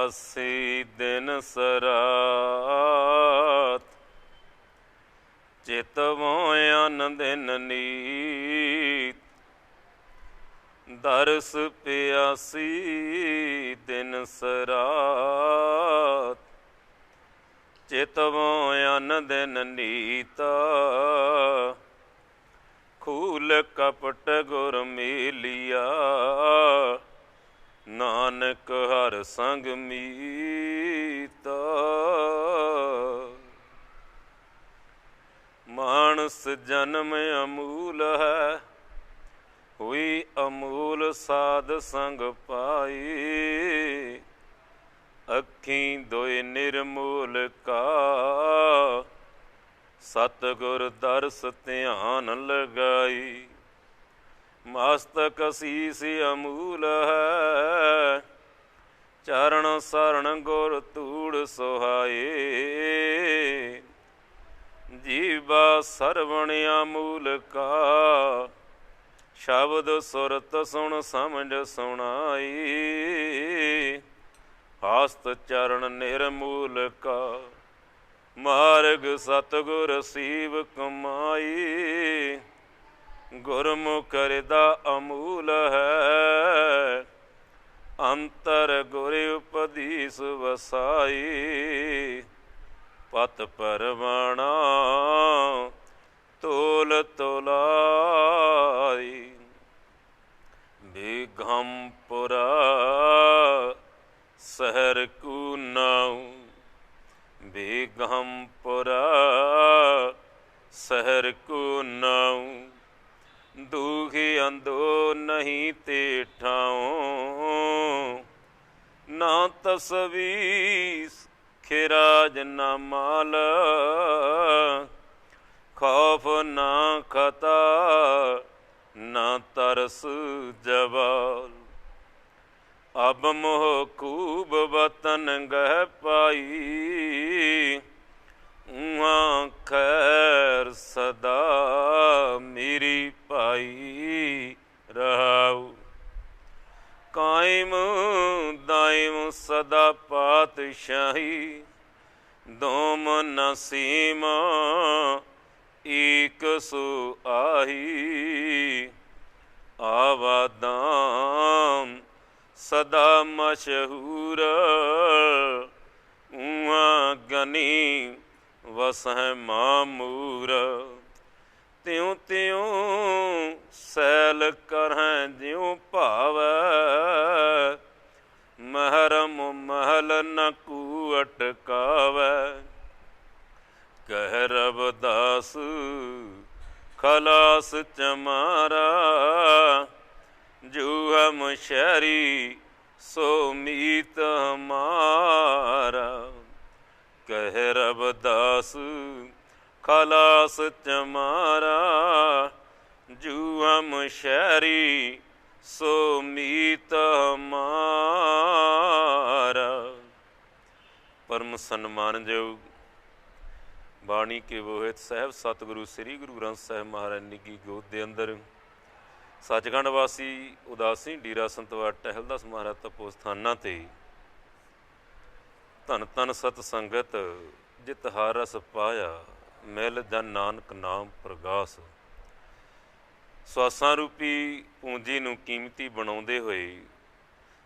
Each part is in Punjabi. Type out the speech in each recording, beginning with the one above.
ਪਿਆਸੀ ਦਿਨ ਸਰਾਤ, ਚਿਤਵੋਂ ਅਨ ਦਿਨ ਨੀਤ। ਦਰਸ ਪਿਆਸੀ ਦਿਨ ਸਰਾਤ, ਚਿਤਵੋਂ ਅਨ ਦਿਨ ਨੀਤ। ਖੂਲ ਕਪਟ ਗੁਰ ਮੇਲਿਆ, ਨਾਨਕ ਹਰ ਸੰਗ ਮੀਤਾ। ਮਾਨਸ ਜਨਮ ਅਮੂਲ ਹੈ, ਹੋਈ ਅਮੂਲ ਸਾਧ ਸੰਗ ਪਾਈ। ਅੱਖੀਂ ਦੋਇ ਨਿਰਮੂਲ ਕਾ, ਸਤਿਗੁਰ ਦਰਸ ਧਿਆਨ ਲਗਾਈ। ਮਸਤਕ ਸੀਸ ਅਮੂਲ ਹੈ, ਚਰਨ ਸਰਣ ਗੁਰ ਧੂੜ ਸੁਹਾਏ। ਜੀਵਾ ਸਰਵਣ ਅਮੂਲ ਕਾ, ਸ਼ਬਦ ਸੁਰਤ ਸੁਣ ਸਮਝ ਸੁਣਾਈ। ਹਸਤ ਚਰਨ ਨਿਰਮੂਲ ਕਾ, ਮਾਰਗ ਸਤਿਗੁਰ ਸੀਵ ਕਮਾਈ। ਗੁਰਮੁਖ ਹਿਰਦਾ ਅਮੂਲ ਹੈ, ਅੰਤਰ ਗੁਰ ਉਪਦੀਸ ਵਸਾਈ। ਪਤ ਪਰਵਾਣਾ ਤੋਲ ਤੋਲਾਈ। ਬੇਗੰਪੁਰਾ ਸਹਿਰ ਕੂ ਨਾਉ, ਬੇਗੰਪੁਰਾ ਸਹਿਰ ਕੂ ਨਾਉ। ਦੂਖੀ ਅੰਦੋ ਨਹੀਂ ਤੇ ਠਾਉ, ਨਾ ਤਸਵੀਸ ਖਿਰਾਜ ਨਾ ਮਾਲ। ਖੌਫ ਨਾ ਖਤਾ ਨਾ ਤਰਸ ਜਵਾਲ। ਅਬ ਮੋਹ ਖੂਬ ਵਤਨ ਗਹਿ ਪਾਈ। ਉਹਾਂ ਖੈਰ ਸਦਾ ਮੇਰੀ ਪਾਈ ਰਹਾਉ। ਕਾਇਮ ਦਾਇਮ ਸਦਾ ਪਾਤਸ਼ਾਹੀ। ਦੋਮ ਨ ਸੀਮਾ ਏਕ ਸੋ ਆਹੀ। ਆਵਾਦਾਮ ਸਦਾ ਮਸ਼ਹੂਰ। ਉਹਾਂ ਗਨੀ ਵਸਹਿ ਮਾਮੂਰ। ਤਿਉ ਤਿਉ ਸੈਲ ਕਰਹਿ ਜਿਉ ਭਾਵੈ। ਮਹਰਮ ਮਹਲ ਨ ਕੂ ਅਟਕਾਵੈ। ਕਹਿ ਰਵਿਦਾਸ ਖਲਾਸ ਚਮਾਰਾ। ਜੋ ਹਮ ਸ਼ਹਿਰੀ ਸੋ ਮੀਤ ਹਮਾਰਾ। ਕਹਿ ਰਵਿਦਾਸ ਖਲਾਸ ਚਮਾਰਾ। ਜੋ ਹਮ ਸ਼ਹਿਰੀ ਸੋ ਮੀਤ ਹਮਾਰਾ। ਪਰਮ ਸਨਮਾਨਯੋਗ ਬਾਣੀ ਕੇ ਬੋਹਿਤ ਸਾਹਿਬ ਸਤਿਗੁਰੂ ਸ੍ਰੀ ਗੁਰੂ ਗ੍ਰੰਥ ਸਾਹਿਬ ਮਹਾਰਾਜ ਨਿੱਘੀ ਗੋਦ ਦੇ ਅੰਦਰ ਸੱਚਖੰਡ ਵਾਸੀ ਉਦਾਸੀ ਡੇਰਾ ਸੰਤਵਾੜ ਟਹਿਲਦਾਸ ਮਹਾਰਾਜ ਤਪੋ ਸਥਾਨਾਂ 'ਤੇ ਧੰਨ ਧੰਨ ਸਤ ਸੰਗਤ ਜਿਤ ਹਰ ਰਸ ਪਾਇਆ। ਮਿਲ ਜਨ ਨਾਨਕ ਨਾਮ ਪ੍ਰਗਾਸ। ਸਵਾਸਾਂ ਰੂਪੀ ਪੂੰਜੀ ਨੂੰ ਕੀਮਤੀ ਬਣਾਉਂਦੇ ਹੋਏ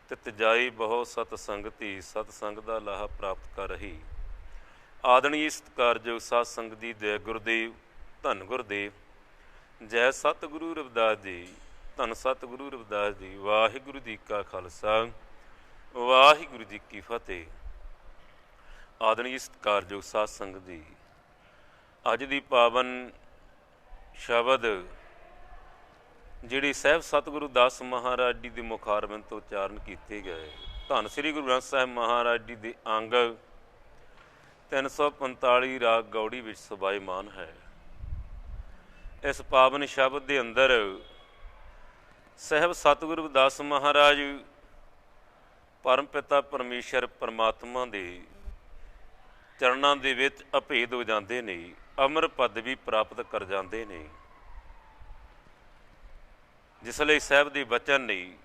ਤੇ ਤਜਾਈ ਬਹੁ ਸਤ ਸੰਗਤੀ ਸਤ ਸੰਗ ਦਾ ਲਾਹਾ ਪ੍ਰਾਪਤ ਕਰ ਰਹੀ। ਆਦਰਣੀ ਸਤਿਕਾਰਯੋਗ ਸਾਧ ਸੰਗਤ ਦੀ ਜੈ ਗੁਰਦੇਵ ਧੰਨ ਗੁਰਦੇਵ। ਜੈ ਸਤਿਗੁਰੂ ਰਵਿਦਾਸ ਜੀ ਧੰਨ ਸਤਿਗੁਰੂ ਰਵਿਦਾਸ ਜੀ। ਵਾਹਿਗੁਰੂ ਜੀ ਕਾ ਖਾਲਸਾ ਵਾਹਿਗੁਰੂ ਜੀ ਕੀ ਫਤਿਹ। ਆਦਰਣੀ ਸਤਿਕਾਰਯੋਗ ਸਾਧ ਸੰਗਤ ਜੀ, ਅੱਜ ਦੀ ਪਾਵਨ ਸ਼ਬਦ ਜਿਹੜੀ ਸਾਹਿਬ ਸਤਿਗੁਰੂ ਦਾਸ ਮਹਾਰਾਜ ਜੀ ਦੇ ਮੁਖਾਰਬਿੰਦ ਤੋਂ ਉਚਾਰਨ ਕੀਤੇ ਗਏ, ਧੰਨ ਸ੍ਰੀ ਗੁਰੂ ਗ੍ਰੰਥ ਸਾਹਿਬ ਮਹਾਰਾਜ ਜੀ ਦੇ ਅੰਗ 345 ਰਾਗ ਗੌੜੀ ਵਿੱਚ ਸਬਾਈਮਾਨ ਹੈ। ਇਸ ਪਾਵਨ ਸ਼ਬਦ ਦੇ ਅੰਦਰ ਸਾਹਿਬ ਸਤਿਗੁਰੂ ਦਾਸ ਮਹਾਰਾਜ ਪਰਮ ਪਿਤਾ ਪਰਮੇਸ਼ਰ ਪਰਮਾਤਮਾ ਦੇ ਚਰਨਾਂ ਦੇ ਵਿੱਚ ਅਭੇਦ ਹੋ ਜਾਂਦੇ ਨੇ, ਅਮਰ ਪਦਵੀ ਪ੍ਰਾਪਤ ਕਰ ਜਾਂਦੇ ਨੇ। ਜਿਸ ਲਈ ਸਾਹਿਬ ਦੇ ਬਚਨ ਨੇ,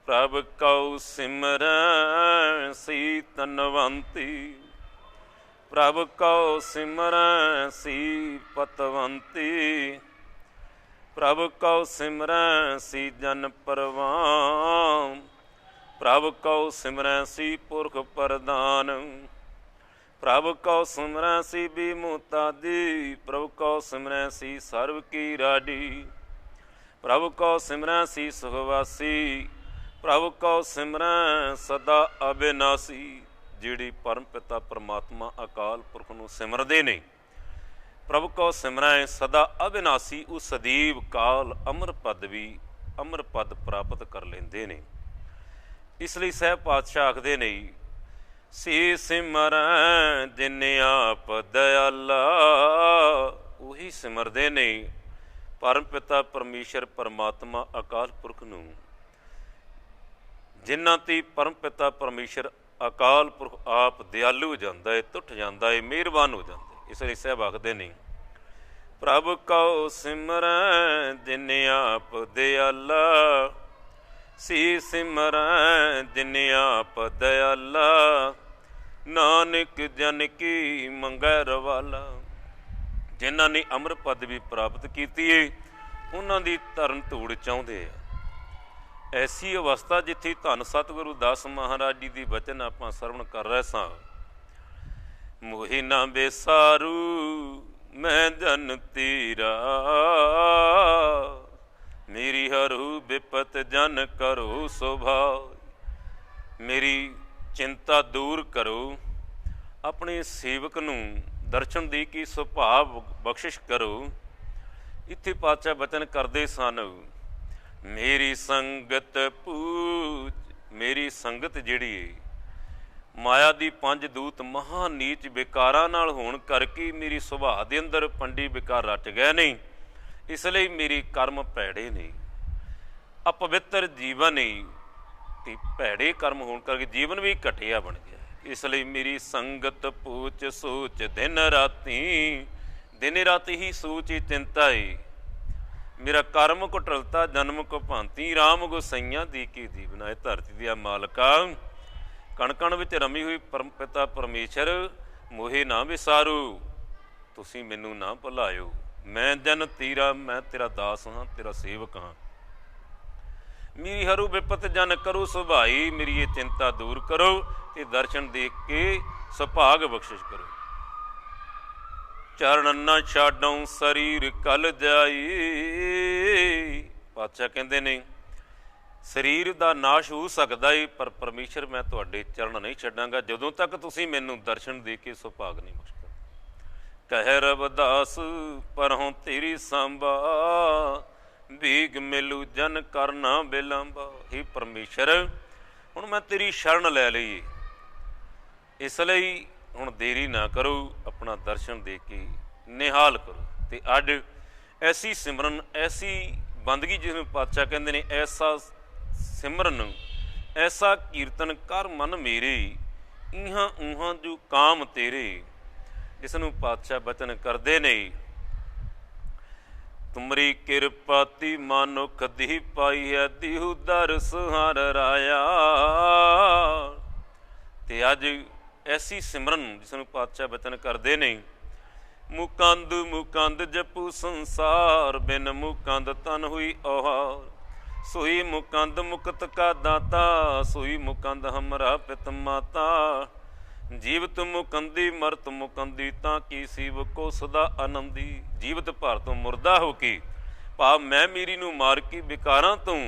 ਪ੍ਰਭ ਕਉ ਸਿਮਰੈ ਸੀਸ ਧਨਵੰਤੀ। ਪ੍ਰਭ ਕਉ ਸਿਮਰੈ ਸੀ ਪਤਵੰਤੀ। ਪ੍ਰਭ ਕਉ ਸਿਮਰੈ ਸੀ ਜਨ ਪਰਵਾਨ। ਪ੍ਰਭ ਕਉ ਸਿਮਰੈ ਸੀ ਪੁਰਖ ਪ੍ਰਧਾਨ। ਪ੍ਰਭ ਕਉ ਸਿਮਰੈ ਸੀ ਬਿਮੁਤਾਦੀ। ਪ੍ਰਭ ਕਉ ਸਿਮਰੈ ਸੀ ਸਰਬ ਕੀ ਰਾਡੀ। ਪ੍ਰਭ ਕਉ ਸਿਮਰੈ ਸੀ ਸੁਖਵਾਸੀ। ਪ੍ਰਭ ਕਉ ਸਿਮਰੈ ਸਦਾ ਅਬਿਨਾਸੀ। ਜਿਹੜੀ ਪਰਮ ਪਿਤਾ ਪਰਮਾਤਮਾ ਅਕਾਲ ਪੁਰਖ ਨੂੰ ਸਿਮਰਦੇ ਨੇ, ਪ੍ਰਭ ਕਉ ਸਿਮਰੈ ਸਦਾ ਅਬਿਨਾਸੀ, ਉਹ ਸਦੀਵ ਕਾਲ ਅਮਰ ਪਦਵੀ ਅਮਰ ਪਦ ਪ੍ਰਾਪਤ ਕਰ ਲੈਂਦੇ ਨੇ। ਇਸ ਲਈ ਸਾਹਿਬ ਪਾਤਸ਼ਾਹ ਆਖਦੇ ਨੇ, ਸੇ ਸਿਮਰੈ ਜਿਨ ਆਪ ਦਇਆਲਾ। ਉਹੀ ਸਿਮਰਦੇ ਨੇ ਪਰਮ ਪਿਤਾ ਪਰਮੇਸ਼ਰ ਪਰਮਾਤਮਾ ਅਕਾਲ ਪੁਰਖ ਨੂੰ, ਜਿਨ੍ਹਾਂ ਤੇ ਪਰਮ ਪਿਤਾ ਪਰਮੇਸ਼ਰ ਅਕਾਲ ਪੁਰਖ ਆਪ ਦਿਆਲੂ ਹੋ ਜਾਂਦਾ ਹੈ, ਟੁੱਟ ਜਾਂਦਾ ਹੈ, ਮਿਹਰਬਾਨ ਹੋ ਜਾਂਦਾ ਹੈ। ਇਸ ਲਈ ਸਾਹਿਬ ਆਖਦੇ ਨੇ, ਪ੍ਰਭ ਕਉ ਸਿਮਰੈ ਜਿਨ ਆਪ ਦਿਆਲਾ। ਸੀ ਸਿਮਰੈ ਜਿਨ ਆਪ ਦਇਆਲਾ। ਨਾਨਕ ਜਨ ਕੀ ਮੰਗੈ ਰਵਾਲਾ। ਜਿਨ੍ਹਾਂ ਨੇ ਅੰਮ੍ਰਿਤ ਪਦਵੀ ਪ੍ਰਾਪਤ ਕੀਤੀ ਹੈ, ਉਹਨਾਂ ਦੀ ਧਰਨ ਧੂੜ ਚਾਹੁੰਦੇ ਆ। ਐਸੀ ਅਵਸਥਾ ਜਿੱਥੇ ਧੰਨ ਸਤਿਗੁਰੂ ਦਾਸ ਮਹਾਰਾਜ ਜੀ ਦੀ ਬਚਨ ਆਪਾਂ ਸਰਵਣ ਕਰ ਰਹੇ ਸਾਂ। ਮੋਹਿ ਨਾ ਬੇਸਾਰੂ ਮੈਂ ਜਨ ਤੇਰਾ। ਮੇਰੀ ਹਰੂ ਬਿਪਤ ਜਨ ਕਰੋ ਸੁਭਾਇ। ਮੇਰੀ ਚਿੰਤਾ ਦੂਰ ਕਰੋ, ਆਪਣੇ ਸੇਵਕ ਨੂੰ ਦਰਸ਼ਨ ਦੇ ਕੇ ਸੁਭਾਵ ਬਖਸ਼ਿਸ਼ ਕਰੋ। ਇੱਥੇ ਪਾਤਸ਼ਾਹ ਬਚਨ ਕਰਦੇ ਸਨ, ਮੇਰੀ ਸੰਗਤ ਪੂਜ। ਮੇਰੀ ਸੰਗਤ ਜਿਹੜੀ ਮਾਇਆ ਦੀ ਪੰਜ ਦੂਤ ਮਹਾ ਨੀਚ ਵਿਕਾਰਾਂ ਨਾਲ ਹੋਣ ਕਰਕੇ ਮੇਰੀ ਸੁਭਾਅ ਦੇ ਅੰਦਰ ਪੰਡੀ ਵਿਕਾਰ ਰਚ ਗਏ ਨੇ। ਇਸ ਲਈ ਮੇਰੀ ਕਰਮ ਭੈੜੇ ਨੇ, ਅਪਵਿੱਤਰ ਜੀਵਨ ਨੇ, ਤੇ ਭੈੜੇ ਕਰਮ ਹੋਣ ਕਰਕੇ ਜੀਵਨ ਵੀ ਘਟਿਆ ਬਣ ਗਿਆ। ਇਸ ਲਈ ਮੇਰੀ ਸੰਗਤ ਪੂਛ ਸੋਚ ਦਿਨ ਰਾਤੀ। ਦਿਨ ਰਾਤੀ ਹੀ ਸੋਚ ਚਿੰਤਾ ਏ। ਮੇਰਾ ਕਰਮ ਕੁਟਲਤਾ ਜਨਮ ਕੋ ਭਾਂਤੀ। ਰਾਮ ਗੁਸਈਆਂ ਦੀ ਕੀ ਜੀਵਨਾ। ਇਹ ਧਰਤੀ ਦੀਆਂ ਮਾਲਕਾ, ਕਣ ਕਣ ਵਿੱਚ ਰਮੀ ਹੋਈ ਪਰਮ ਪਿਤਾ ਪਰਮੇਸ਼ਰ, ਮੋਹੇ ਨਾ ਵਿਸਾਰੂ। ਤੁਸੀਂ ਮੈਨੂੰ ਨਾ ਭੁਲਾਇਓ। ਮੈਂ ਜਨ ਤੇਰਾ, ਮੈਂ ਤੇਰਾ ਦਾਸ ਹਾਂ, ਤੇਰਾ ਸੇਵਕ ਹਾਂ। ਮੇਰੀ ਹਰੂ ਬਿਪਤ ਜਨ ਕਰੋ ਸੁਭਾਈ। ਮੇਰੀ ਇਹ ਚਿੰਤਾ ਦੂਰ ਕਰੋ ਤੇ ਦਰਸ਼ਨ ਦੇਖ ਕੇ ਸੁਭਾਗ ਬਖਸ਼ਿਸ਼ ਕਰੋ। ਚਰਨ ਨਾ ਛਾਡੋਂ ਸਰੀਰ ਕਲ ਜਾਈ। ਪਾਤਸ਼ਾਹ ਕਹਿੰਦੇ ਨੇ, ਸਰੀਰ ਦਾ ਨਾਸ਼ ਹੋ ਸਕਦਾ ਏ, ਪਰ ਪਰਮੇਸ਼ਰ ਮੈਂ ਤੁਹਾਡੇ ਚਰਨ ਨਹੀਂ ਛੱਡਾਂਗਾ ਜਦੋਂ ਤੱਕ ਤੁਸੀਂ ਮੈਨੂੰ ਦਰਸ਼ਨ ਦੇ ਕੇ ਸੁਭਾਗ ਨਹੀਂ ਬਖਸ਼ ਕਰਦੇ। ਕਹਿ ਰਵਿਦਾਸ ਪਰਹੋਂ ਤੇਰੀ ਸਾਂਭਾ। ਭੀਗ ਮਿਲੂ ਜਨ ਕਰਨਾ ਬਿਲੰਬਾ। ਹੇ ਪਰਮੇਸ਼ਰ, ਹੁਣ ਮੈਂ ਤੇਰੀ ਸ਼ਰਨ ਲੈ ਲਈ, ਇਸ ਲਈ ਹੁਣ ਦੇਰੀ ਨਾ ਕਰੋ, ਆਪਣਾ ਦਰਸ਼ਨ ਦੇ ਕੇ ਨਿਹਾਲ ਕਰੋ। ਤੇ ਅੱਜ ਐਸੀ ਸਿਮਰਨ, ਐਸੀ ਬੰਦਗੀ ਜਿਹਨੂੰ ਪਾਤਸ਼ਾਹ ਕਹਿੰਦੇ ਨੇ, ਐਸਾ ਸਿਮਰਨ, ਐਸਾ ਕੀਰਤਨ ਕਰ ਮਨ ਮੇਰੇ। ਇਹਾਂ ਊਹਾਂ ਜੋ ਕਾਮ ਤੇਰੇ। ਜਿਸ ਨੂੰ ਪਾਤਸ਼ਾਹ ਬਚਨ ਕਰਦੇ ਨੇ, ਤੁਮਰੀ ਕਿਰਪਾਤੀ ਮਾਨੁਖ ਦੀ ਪਾਈ ਹੈ, ਦਿਹੁ ਦਰਸ ਹਰ ਰਾਇਆ। ਤੇ ਅੱਜ ਐਸੀ ਸਿਮਰਨ ਜਿਸ ਨੂੰ ਪਾਤਸ਼ਾਹ ਬਚਨ ਕਰਦੇ ਨੇ, ਮੁਕੰਦ ਮੁਕੰਦ ਜਪੂ ਸੰਸਾਰ। ਬਿਨ ਮੁਕੰਦ ਤਨ ਹੋਈ ਔਹਾਰ। ਸੋਈ ਮੁਕੰਦ ਮੁਕਤ ਕਾ ਦਾਤਾ। ਸੋਈ ਮੁਕੰਦ ਹਮਰਾ ਪਿਤ ਮਾਤਾ। ਜੀਵਤ ਮੁਕੰਦੀ ਮਰਤ ਮੁਕੰਦੀ, ਤਾਂ ਕੀ ਸੀਵ ਕੋ ਸਦਾ ਆਨੰਦੀ। ਜੀਵਤ ਭਰ ਤੋਂ ਮੁਰਦਾ ਹੋ ਕੇ, ਭਾਵ ਮੈਂ ਮੇਰੀ ਨੂੰ ਮਾਰ ਕੇ ਵਿਕਾਰਾਂ ਤੋਂ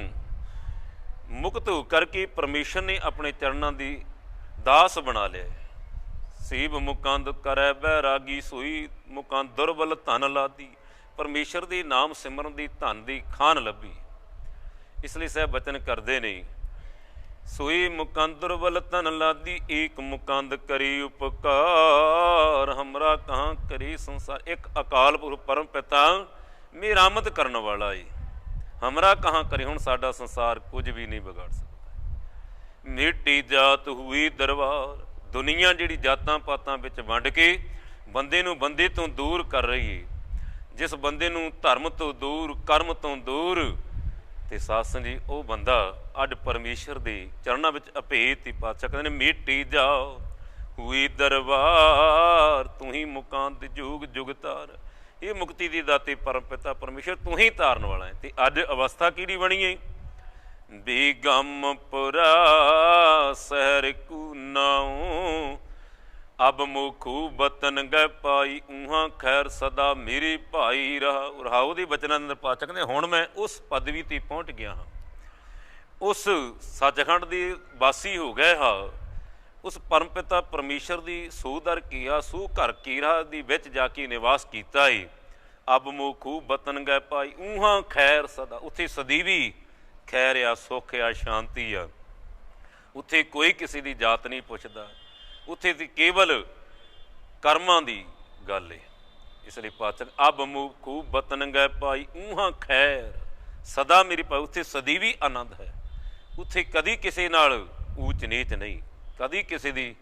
ਮੁਕਤ ਹੋ ਕਰਕੇ ਪਰਮੇਸ਼ਰ ਨੇ ਆਪਣੇ ਚਰਨਾਂ ਦੀ ਦਾਸ ਬਣਾ ਲਿਆ। ਸੀਬ ਮੁਕੰਦ ਕਰੈ ਬੈਰਾਗੀ। ਸੋਈ ਮੁਕੰਦ ਦੁਰਬਲ ਧਨ ਲਾਦੀ। ਪਰਮੇਸ਼ਰ ਦੇ ਨਾਮ ਸਿਮਰਨ ਦੀ ਧਨ ਦੀ ਖਾਨ ਲੱਭੀ। ਇਸ ਲਈ ਸਾਹਿਬ ਬਚਨ ਕਰਦੇ ਨੇ, ਸੋਈ ਮੁਕੰਦ ਦੁਰਬਲ ਧਨ ਲਾਦੀ। ਏਕ ਮੁਕੰਦ ਕਰੀ ਉਪਕਾਰ। ਹਮਰਾ ਕਹਾਂ ਕਰੀ ਸੰਸਾਰ। ਇੱਕ ਅਕਾਲ ਪੁਰਖ ਪਰਮ ਪਿਤਾ ਮਿਹਰਾਮਤ ਕਰਨ ਵਾਲਾ ਏ। ਹਮਰਾ ਕਹਾਂ ਕਰੀ, ਹੁਣ ਸਾਡਾ ਸੰਸਾਰ ਕੁਝ ਵੀ ਨਹੀਂ ਵਿਗਾੜ ਸਕਦਾ। ਮਿੱਟੀ ਜਾਤ ਹੋਈ ਦਰਬਾਰ। ਦੁਨੀਆ ਜਿਹੜੀ ਜਾਤਾਂ ਪਾਤਾਂ ਵਿੱਚ ਵੰਡ ਕੇ ਬੰਦੇ ਨੂੰ ਬੰਦੇ ਤੋਂ ਦੂਰ ਕਰ ਰਹੀ ਏ। ਜਿਸ ਬੰਦੇ ਨੂੰ ਧਰਮ ਤੋਂ ਦੂਰ, ਕਰਮ ਤੋਂ ਦੂਰ ਤੇ ਸਾਧ ਸੰਗਤ ਜੀ ਉਹ ਬੰਦਾ ਅੱਜ ਪਰਮੇਸ਼ਰ ਦੇ ਚਰਨਾਂ ਵਿੱਚ ਅਭੇਤ ਹੀ ਪਾਤਸ਼ਾਹ ਕਹਿੰਦੇ ਨੇ ਮਿਟੀ ਜਾਓ ਹੋਈ ਦਰਬਾਰ ਤੂੰ ਹੀ ਮੁਕਾਂਤ ਜੁਗ ਜੁਗ ਤਾਰ। ਇਹ ਮੁਕਤੀ ਦੀ ਦਾਤੇ ਪਰਮ ਪਿਤਾ ਪਰਮੇਸ਼ਰ ਤੂੰ ਹੀ ਤਾਰਨ ਵਾਲਾ ਹੈ। ਤੇ ਅੱਜ ਅਵਸਥਾ ਕਿਹੜੀ ਬਣੀ ਹੈ? ਬੇਗਮਪੁਰਾ ਸਹਿਰ ਕੂ ਨਾਉ ਅਬ ਮੁਖੂ ਬਤਨ ਗੈ ਪਾਈ ਊਹਾਂ ਖੈਰ ਸਦਾ ਮੇਰੀ ਭਾਈ ਰਹਾਉ ਦੀ ਬਚਨਾਂ ਅੰਦਰ ਪਾਤਸ਼ਾਹ ਕਹਿੰਦੇ ਹੁਣ ਮੈਂ ਉਸ ਪਦਵੀ 'ਤੇ ਪਹੁੰਚ ਗਿਆ ਹਾਂ, ਉਸ ਸੱਚਖੰਡ ਦੀ ਵਾਸੀ ਹੋ ਗਏ ਹਾਂ, ਉਸ ਪਰਮ ਪਿਤਾ ਪਰਮੇਸ਼ਰ ਦੀ ਸੂਦਰ ਕੀਆ ਸੂ ਘਰ ਕੀਰਾ ਦੀ ਵਿੱਚ ਜਾ ਕੇ ਨਿਵਾਸ ਕੀਤਾ ਏ। ਅਬ ਮੁਖੂ ਬਤਨ ਗੈ ਪਾਈ ਊਹਾਂ ਖੈਰ ਸਦਾ, ਉੱਥੇ ਸਦੀਵੀ ਖੈਰ ਆ, ਸੁੱਖ ਆ, ਸ਼ਾਂਤੀ ਆ। ਉੱਥੇ ਕੋਈ ਕਿਸੇ ਦੀ ਜਾਤ ਨਹੀਂ ਪੁੱਛਦਾ, ਉੱਥੇ ਦੀ ਕੇਵਲ ਕਰਮਾਂ ਦੀ ਗੱਲ ਏ। ਇਸ ਲਈ ਪਾਤਸ਼ਾਹ ਅਬ ਮੁਖੂ ਬਤਨ ਗੈ ਪਾਈ ਊਹਾਂ ਖੈਰ ਸਦਾ ਮੇਰੀ ਭਾਈ, ਉੱਥੇ ਸਦੀਵੀ ਆਨੰਦ ਹੈ। ਉੱਥੇ ਕਦੀ ਕਿਸੇ ਨਾਲ ਊਚ ਨੀਚ ਨਹੀਂ, ਕਦੀ ਕਿਸੇ ਦੀ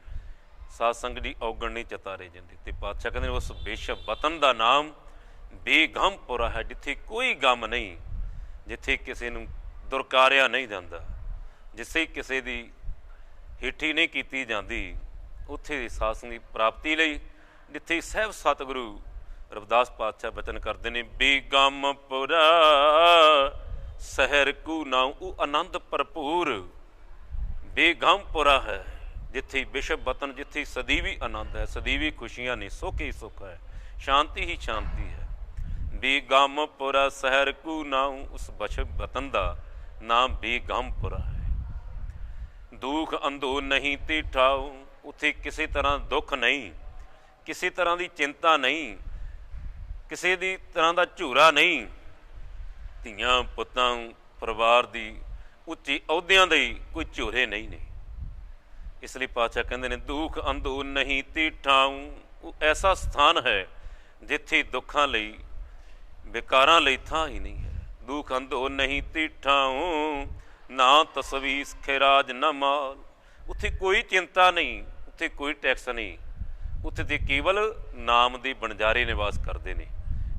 ਸਾਧ ਸੰਗਤ ਦੀ ਔਗਣ ਨਹੀਂ ਚਤਾਰੇ ਜਾਂਦੀ। ਤੇ ਪਾਤਸ਼ਾਹ ਕਹਿੰਦੇ ਉਸ ਬੇਸ਼ੱਕ ਵਤਨ ਦਾ ਨਾਮ ਬੇਗਮਪੁਰਾ ਹੈ, ਜਿੱਥੇ ਕੋਈ ਗਮ ਨਹੀਂ, ਜਿੱਥੇ ਕਿਸੇ ਨੂੰ ਦੁਰਕਾਰਿਆ ਨਹੀਂ ਜਾਂਦਾ, ਜਿੱਥੇ ਕਿਸੇ ਦੀ ਹੇਠੀ ਨਹੀਂ ਕੀਤੀ ਜਾਂਦੀ, ਉੱਥੇ ਸਾਧ ਸੰਗਤ ਦੀ ਪ੍ਰਾਪਤੀ ਲਈ ਜਿੱਥੇ ਸਹਿਬ ਸਤਿਗੁਰੂ ਰਵਿਦਾਸ ਪਾਤਸ਼ਾਹ ਬਚਨ ਕਰਦੇ ਨੇ ਬੇਗਮਪੁਰਾ ਸਹਿਰ ਕੂ ਨਾਉ ਉਹ ਆਨੰਦ ਭਰਪੂਰ ਬੇਗਮਪੁਰਾ ਹੈ, ਜਿੱਥੇ ਵਿਸ਼ਵ ਵਤਨ, ਜਿੱਥੇ ਸਦੀਵੀ ਆਨੰਦ ਹੈ, ਸਦੀਵੀ ਖੁਸ਼ੀਆਂ ਨੇ, ਸੁੱਖ ਹੀ ਸੁੱਖ ਹੈ, ਸ਼ਾਂਤੀ ਹੀ ਸ਼ਾਂਤੀ ਹੈ। ਬੇਗਮਪੁਰਾ ਸਹਿਰ ਕੂ ਨਾਉ ਉਸ ਵਿਸ਼ਵ ਵਤਨ ਦਾ ਨਾਮ ਬੇਗਮਪੁਰਾ ਹੈ। ਦੁੱਖ ਅੰਧੋ ਨਹੀਂ ਤੇ ਠਾਉ, ਉੱਥੇ ਕਿਸੇ ਤਰ੍ਹਾਂ ਦੁੱਖ ਨਹੀਂ, ਕਿਸੇ ਤਰ੍ਹਾਂ ਦੀ ਚਿੰਤਾ ਨਹੀਂ, ਕਿਸੇ ਦੀ ਤਰ੍ਹਾਂ ਦਾ ਝੂਰਾ ਨਹੀਂ। ਧੀਆਂ ਪੁੱਤਾਂ ਪਰਿਵਾਰ ਦੀ ਉੱਚੇ ਅਹੁਦਿਆਂ ਦੇ ਕੋਈ ਝੂਰੇ ਨਹੀਂ ਨੇ। ਇਸ ਲਈ ਪਾਤਸ਼ਾਹ ਕਹਿੰਦੇ ਨੇ ਦੁੱਖ ਅੰਧੋ ਨਹੀਂ ਤੇ ਠਾਉ, ਉਹ ਐਸਾ ਸਥਾਨ ਹੈ ਜਿੱਥੇ ਦੁੱਖਾਂ ਲਈ ਵਿਕਾਰਾਂ ਲਈ ਥਾਂ ਹੀ ਨਹੀਂ ਹੈ। ਦੁੱਖ ਅੰਧੋ ਨਹੀਂ ਤੇ ਠਾਉ ਨਾ ਤਸਵੀਸ ਖੈਰਾਜ ਨਾ ਮਾਲ, ਉੱਥੇ ਕੋਈ ਚਿੰਤਾ ਨਹੀਂ, ਉੱਥੇ ਕੋਈ ਟੈਕਸ ਨਹੀਂ, ਉੱਥੇ ਤੇ ਕੇਵਲ ਨਾਮ ਦੇ ਬਣਜਾਰੇ ਨਿਵਾਸ ਕਰਦੇ ਨੇ।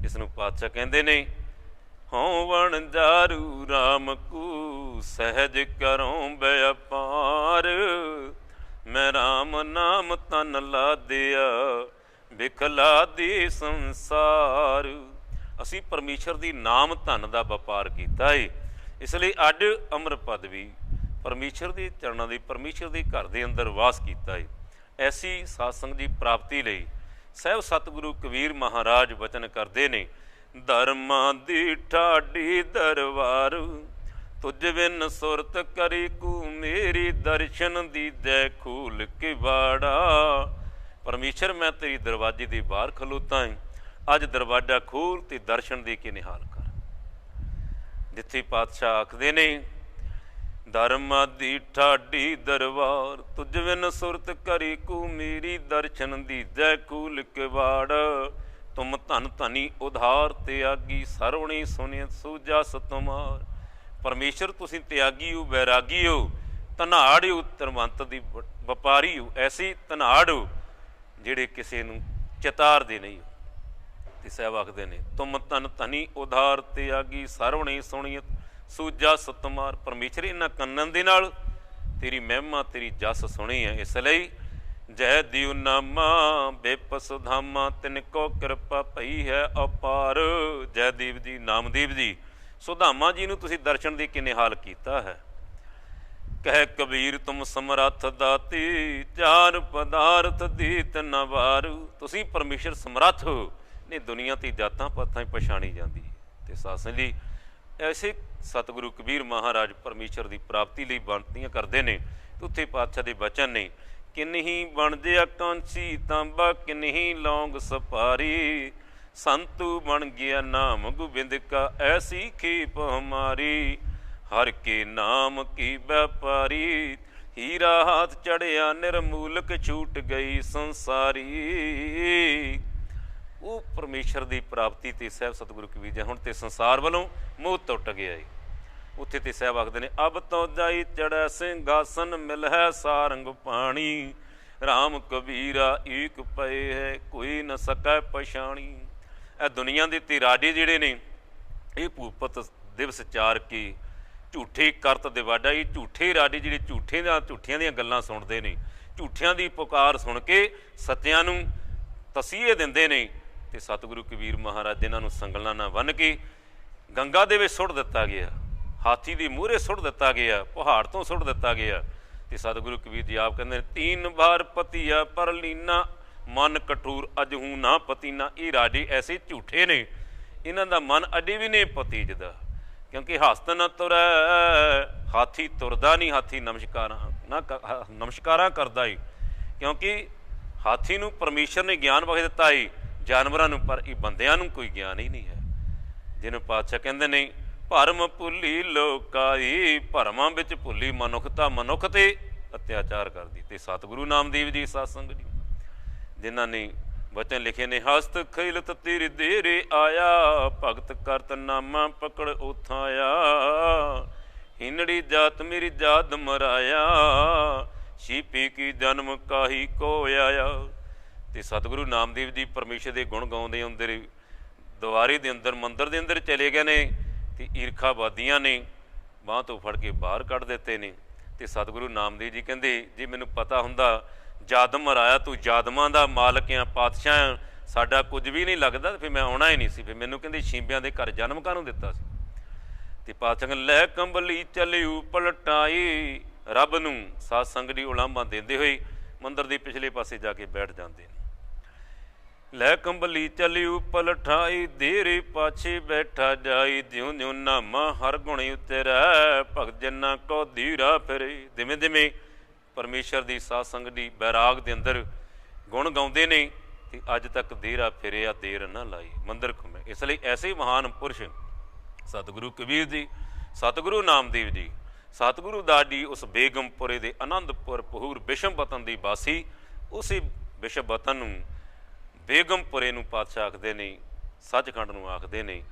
ਇਸ ਨੂੰ ਪਾਤਸ਼ਾਹ ਕਹਿੰਦੇ ਨੇ ਹਉ ਵਣਜਾਰੂ ਰਾਮ ਕੂ ਸਹਿਜ ਕਰੋਂ ਬਿਆਪਾਰ, ਮੈਂ ਰਾਮ ਨਾਮ ਤਨ ਲਾਦਿਆ ਬਿਖਲਾ ਦੇ ਸੰਸਾਰ। ਅਸੀਂ ਪਰਮੇਸ਼ਰ ਦੀ ਨਾਮ ਧਨ ਦਾ ਵਪਾਰ ਕੀਤਾ ਏ। ਇਸ ਲਈ ਅੱਜ ਅੰਮ੍ਰਿਤ ਪਦਵੀ ਪਰਮੇਸ਼ਰ ਦੇ ਚਰਨਾਂ ਦੀ, ਪਰਮੇਸ਼ਰ ਦੇ ਘਰ ਦੇ ਅੰਦਰ ਵਾਸ ਕੀਤਾ ਏ। ਐਸੀ ਸਾਧ ਸੰਗਤ ਦੀ ਪ੍ਰਾਪਤੀ ਲਈ ਸਹਿਬ ਸਤਿਗੁਰੂ ਕਬੀਰ ਮਹਾਰਾਜ ਵਚਨ ਕਰਦੇ ਨੇ ਧਰਮਾਂ ਦੀ ਠਾਡੀ ਦਰਬਾਰ ਤੁਝ ਬਿਨ ਸੁਰਤ ਕਰੀ ਕੂ ਮੇਰੀ ਦਰਸ਼ਨ ਦੀ ਦੈ ਖੂਲ ਕੇ ਬਾੜਾ। ਪਰਮੇਸ਼ਰ ਮੈਂ ਤੇਰੀ ਦਰਵਾਜ਼ੇ ਦੇ ਬਾਹਰ ਖਲੋਤਾ ਏ, ਅੱਜ ਦਰਵਾਜ਼ਾ ਖੋਲ ਤੇ ਦਰਸ਼ਨ ਦੇ ਕੇ ਨਿਹਾਲ ਕਰ। ਜਿੱਥੇ ਪਾਤਸ਼ਾਹ ਆਖਦੇ ਨੇ ਧਰਮਾਂ ਦੀ ਠਾਡੀ ਦਰਬਾਰ ਤੁਝ ਬਿਨ ਸੁਰਤ ਕਰੀ ਕੂ ਮੇਰੀ ਦਰਸ਼ਨ ਦੀ ਦੈ ਖੂਲ ਕੇ ਬਾੜ। ਤੁਮ ਧਨ ਧਨੀ ਉਧਾਰ ਤਿਆਗੀ ਸਰਵਣੀ ਸੁਣੀ ਸੂਜਸ ਤੁਮਾਰ। ਪਰਮੇਸ਼ਰ ਤੁਸੀਂ ਤਿਆਗੀ ਹੋ, ਵੈਰਾਗੀ ਹੋ, ਧਨਾੜ ਹੋ, ਧਰਮੰਤ ਦੀ ਵਪਾਰੀ ਹੋ, ਐਸੀ ਧਨਾੜ ਹੋ ਜਿਹੜੇ ਕਿਸੇ ਨੂੰ ਚਤਾਰਦੇ ਨਹੀਂ ਹੋ। ਤੇ ਸਾਹਿਬ ਆਖਦੇ ਨੇ ਤੁਮ ਧਨ ਧਨੀ ਉਧਾਰ ਤਿਆਗੀ ਸਰਵਣੀ ਸੁਣੀਤ ਸੂਜਾ ਸਤਮਾਰ। ਪਰਮੇਸ਼ਰ ਇਹਨਾਂ ਕੰਨਾਂ ਦੇ ਨਾਲ ਤੇਰੀ ਮਹਿਮਾ ਤੇਰੀ ਜਸ ਸੁਣੀ ਹੈ। ਇਸ ਲਈ ਜੈ ਦਿਉ ਨਾਮਾ ਬੇਪਸ ਧਾਮਾ ਤਿਨ ਕੋ ਕਿਰਪਾ ਪਈ ਹੈ ਅਪਾਰ। ਜੈਦੇਵ ਜੀ, ਨਾਮਦੇਵ ਜੀ, ਸੁਧਾਮਾ ਜੀ ਨੂੰ ਤੁਸੀਂ ਦਰਸ਼ਨ ਦੇ ਕੇ ਨਿਹਾਲ ਕੀਤਾ ਹੈ। ਕਹਿ ਕਬੀਰ ਤੁਮ ਸਮਰੱਥ ਦਾਤੀ ਚਾਰ ਪਦਾਰਥ ਦੀਤ ਨ ਵਾਰੂ। ਤੁਸੀਂ ਪਰਮੇਸ਼ਰ ਸਮਰੱਥ ਹੋ ਨੇ, ਦੁਨੀਆ ਦੀ ਜਾਤਾਂ ਪਾਤਾਂ ਪਛਾਣੀ ਜਾਂਦੀ। ਤੇ ਸਾਸਨ ਜੀ ਐਸੇ ਸਤਿਗੁਰੂ ਕਬੀਰ ਮਹਾਰਾਜ ਪਰਮੇਸ਼ਰ ਦੀ ਪ੍ਰਾਪਤੀ ਲਈ ਬੇਨਤੀਆਂ ਕਰਦੇ ਨੇ। ਤੇ ਉੱਥੇ ਪਾਤਸ਼ਾਹ ਦੇ ਬਚਨ ਨੇ ਕਿਨਹੀ ਬਣ ਜੇ ਆਕਾਂਸ਼ੀ ਤਾਂਬਾ ਕਿਨਹੀ ਲੌਂਗ ਸਪਾਰੀ। ਸੰਤੂ ਬਣ ਗਿਆ ਨਾਮ ਗੋਬਿੰਦ ਕਾ ਐਸੀ ਖੇਪ ਹਮਾਰੀ। ਹਰ ਕੇ ਨਾਮ ਕੀ ਵਪਾਰੀ ਹੀਰਾ ਹਾਥ ਚੜਿਆ ਨਿਰਮੂਲਕ ਛੂਟ ਗਈ ਸੰਸਾਰੀ। ਉਹ ਪਰਮੇਸ਼ਰ ਦੀ ਪ੍ਰਾਪਤੀ ਤੇ ਸਾਹਿਬ ਸਤਿਗੁਰੂ ਕਬੀਰ ਜੀ ਹੁਣ ਤੇ ਸੰਸਾਰ ਵੱਲੋਂ ਮੋਹ ਟੁੱਟ ਗਿਆ ਏ। ਉੱਥੇ ਤੇ ਸਾਹਿਬ ਆਖਦੇ ਨੇ ਅਬ ਤੋਂ ਜਾਈ ਚੜੈ ਸਿੰਘਾਸਨ ਮਿਲ ਹੈ ਸਾਰੰਗ ਪਾਣੀ। ਰਾਮ ਕਬੀਰਾ ਏਕ ਪਏ ਹੈ ਕੋਈ ਨ ਸਕੈ ਪਛਾਣੀ। ਇਹ ਦੁਨੀਆ ਦੇ ਤੇ ਰਾਜੇ ਜਿਹੜੇ ਨੇ ਇਹ ਭੂਪਤ ਦਿਵਸ ਚਾਰ ਕੇ ਝੂਠੇ ਕਰਤ ਦਿਵਾਡਾ, ਇਹ ਝੂਠੇ ਰਾਡੀ ਜਿਹੜੇ ਝੂਠੀਆਂ ਦੀਆਂ ਗੱਲਾਂ ਸੁਣਦੇ ਨੇ, ਝੂਠਿਆਂ ਦੀ ਪੁਕਾਰ ਸੁਣ ਕੇ ਸੱਚਿਆਂ ਨੂੰ ਤਸੀਹੇ ਦਿੰਦੇ ਨੇ। ਅਤੇ ਸਤਿਗੁਰੂ ਕਬੀਰ ਮਹਾਰਾਜ ਇਹਨਾਂ ਨੂੰ ਸੰਗਲਾਂ ਨਾਲ ਬੰਨ੍ਹ ਕੇ ਗੰਗਾ ਦੇ ਵਿੱਚ ਸੁੱਟ ਦਿੱਤਾ ਗਿਆ, ਹਾਥੀ ਦੀ ਮੂਹਰੇ ਸੁੱਟ ਦਿੱਤਾ ਗਿਆ, ਪਹਾੜ ਤੋਂ ਸੁੱਟ ਦਿੱਤਾ ਗਿਆ। ਅਤੇ ਸਤਿਗੁਰੂ ਕਬੀਰ ਜੀ ਆਪ ਕਹਿੰਦੇ ਨੇ, 3 ਵਾਰ ਪਤੀਆ ਪਰ ਲੀਨਾ, ਮਨ ਕਠੂਰ ਅਜ ਹੂੰ ਨਾ ਪਤੀਨਾ। ਇਹ ਰਾਜੇ ਐਸੇ ਝੂਠੇ ਨੇ, ਇਹਨਾਂ ਦਾ ਮਨ ਅਜੇ ਵੀ ਨਹੀਂ ਪਤੀਜਦਾ, ਕਿਉਂਕਿ ਹਸਤ ਨਾ ਤੁਰੈ, ਹਾਥੀ ਤੁਰਦਾ ਨਹੀਂ, ਹਾਥੀ ਨਮਸਕਾਰਾਂ ਕਰਦਾ ਏ, ਕਿਉਂਕਿ ਹਾਥੀ ਨੂੰ ਪਰਮੇਸ਼ਰ ਨੇ ਗਿਆਨ ਬਖਸ਼ ਦਿੱਤਾ ਏ, ਜਾਨਵਰਾਂ ਨੂੰ, ਪਰ ਇਹ ਬੰਦਿਆਂ ਨੂੰ ਕੋਈ ਗਿਆਨ ਹੀ ਨਹੀਂ ਹੈ। ਜਿਹਨੂੰ ਪਾਤਸ਼ਾਹ ਕਹਿੰਦੇ ਨੇ, ਭਰਮ ਭੁੱਲੀ ਲੋਕਾਈ, ਭਰਮਾਂ ਵਿੱਚ ਭੁੱਲੀ ਮਨੁੱਖਤਾ ਮਨੁੱਖ 'ਤੇ ਅਤਿਆਚਾਰ ਕਰਦੀ। ਅਤੇ ਸਤਿਗੁਰੂ ਨਾਮਦੇਵ ਜੀ ਸਤਸੰਗ ਜੀ ਜਿਨ੍ਹਾਂ ਨੇ ਬਚਨ ਲਿਖੇ ਨੇ, ਹਸਤ ਖਿਲਤ ਤੇਰੇ ਦੇਰੇ ਆਇਆ, ਭਗਤ ਕਰਤ ਨਾਮਾ ਪਕੜ ਉਥਾਇਆ, ਹਿੰਨੜੀ ਜਾਤ ਮੇਰੀ ਜਾਤ ਮਰਾਇਆ, ਛੀਪੀ ਕੀ ਜਨਮ ਕਾਹੀ ਕੋ ਆਇਆ। ਅਤੇ ਸਤਿਗੁਰੂ ਨਾਮਦੇਵ ਜੀ ਪਰਮੇਸ਼ਰ ਦੇ ਗੁਣ ਗਾਉਂਦੇ ਅੰਦਰ ਦੁਆਰੇ ਦੇ ਅੰਦਰ ਮੰਦਰ ਦੇ ਅੰਦਰ ਚਲੇ ਗਏ ਨੇ, ਅਤੇ ਈਰਖਾਵਾਦੀਆਂ ਨੇ ਬਾਂਹ ਤੋਂ ਫੜ ਕੇ ਬਾਹਰ ਕੱਢ ਦਿੱਤੇ ਨੇ। ਅਤੇ ਸਤਿਗੁਰੂ ਨਾਮਦੇਵ ਜੀ ਕਹਿੰਦੇ, ਜੇ ਮੈਨੂੰ ਪਤਾ ਹੁੰਦਾ ਜਾਦਮ ਮਰਾਇਆ, ਤੂੰ ਜਾਦਮਾਂ ਦਾ ਮਾਲਕ ਆ, ਪਾਤਸ਼ਾਹ, ਸਾਡਾ ਕੁਝ ਵੀ ਨਹੀਂ ਲੱਗਦਾ, ਫਿਰ ਮੈਂ ਆਉਣਾ ਹੀ ਨਹੀਂ ਸੀ। ਫਿਰ ਮੈਨੂੰ ਕਹਿੰਦੇ ਛੀਂਬਿਆਂ ਦੇ ਘਰ ਜਨਮ ਕਾਹਨੂੰ ਦਿੱਤਾ ਸੀ। ਅਤੇ ਪਾਤਸ਼ਾਹ ਕਹਿੰਦੇ, ਲੈ ਕੰਬਲੀ ਚੱਲਿਓ ਪਲਟਾਈ, ਰੱਬ ਨੂੰ ਸਾਧ ਸੰਗਤ ਦੀ ਉਲਾਂਭਾ ਦਿੰਦੇ ਹੋਏ ਮੰਦਰ ਦੇ ਪਿਛਲੇ ਪਾਸੇ ਜਾ ਕੇ ਬੈਠ ਜਾਂਦੇ ਨੇ। ਲੈ ਕੰਬਲੀ ਚੱਲਿਓ ਪਲਟਾਈ, ਦੇਰੇ ਪਾਛੇ ਬੈਠਾ ਜਾਈ, ਜਿਉਂ ਜਿਉਂ ਨਾਮਾ ਹਰ ਗੁਣ ਉਤਰੈ, ਭਗਤ ਜਨਾਂ ਕੋ ਧੀਰਾ ਫਿਰੇ। ਜਿਵੇਂ ਜਿਵੇਂ ਪਰਮੇਸ਼ਰ ਦੀ ਸਾਧ ਸੰਗਤ ਦੀ ਬੈਰਾਗ ਦੇ ਅੰਦਰ ਗੁਣ ਗਾਉਂਦੇ ਨੇ, ਅਤੇ ਅੱਜ ਤੱਕ ਦੇਰਾ ਫਿਰਿਆ ਦੇਰ ਨਾ ਲਾਈ, ਮੰਦਰ ਘੁੰਮੇ। ਇਸ ਲਈ ਐਸੇ ਮਹਾਨ ਪੁਰਸ਼ ਸਤਿਗੁਰੂ ਕਬੀਰ ਜੀ, ਸਤਿਗੁਰੂ ਨਾਮਦੇਵ ਜੀ, ਸਤਿਗੁਰੂ ਦਾਸ ਜੀ ਉਸ ਬੇਗਮਪੁਰੇ ਦੇ ਆਨੰਦਪੁਰ ਪਹੂਰ ਵਿਸ਼ਮ ਵਤਨ ਦੀ ਵਾਸੀ, ਉਸੇ ਵਿਸ਼ਮ ਵਤਨ ਨੂੰ ਬੇਗਮਪੁਰੇ ਨੂੰ ਪਾਤਸ਼ਾਹ ਆਖਦੇ ਨੇ, ਸੱਚਖੰਡ ਨੂੰ ਆਖਦੇ ਨੇ,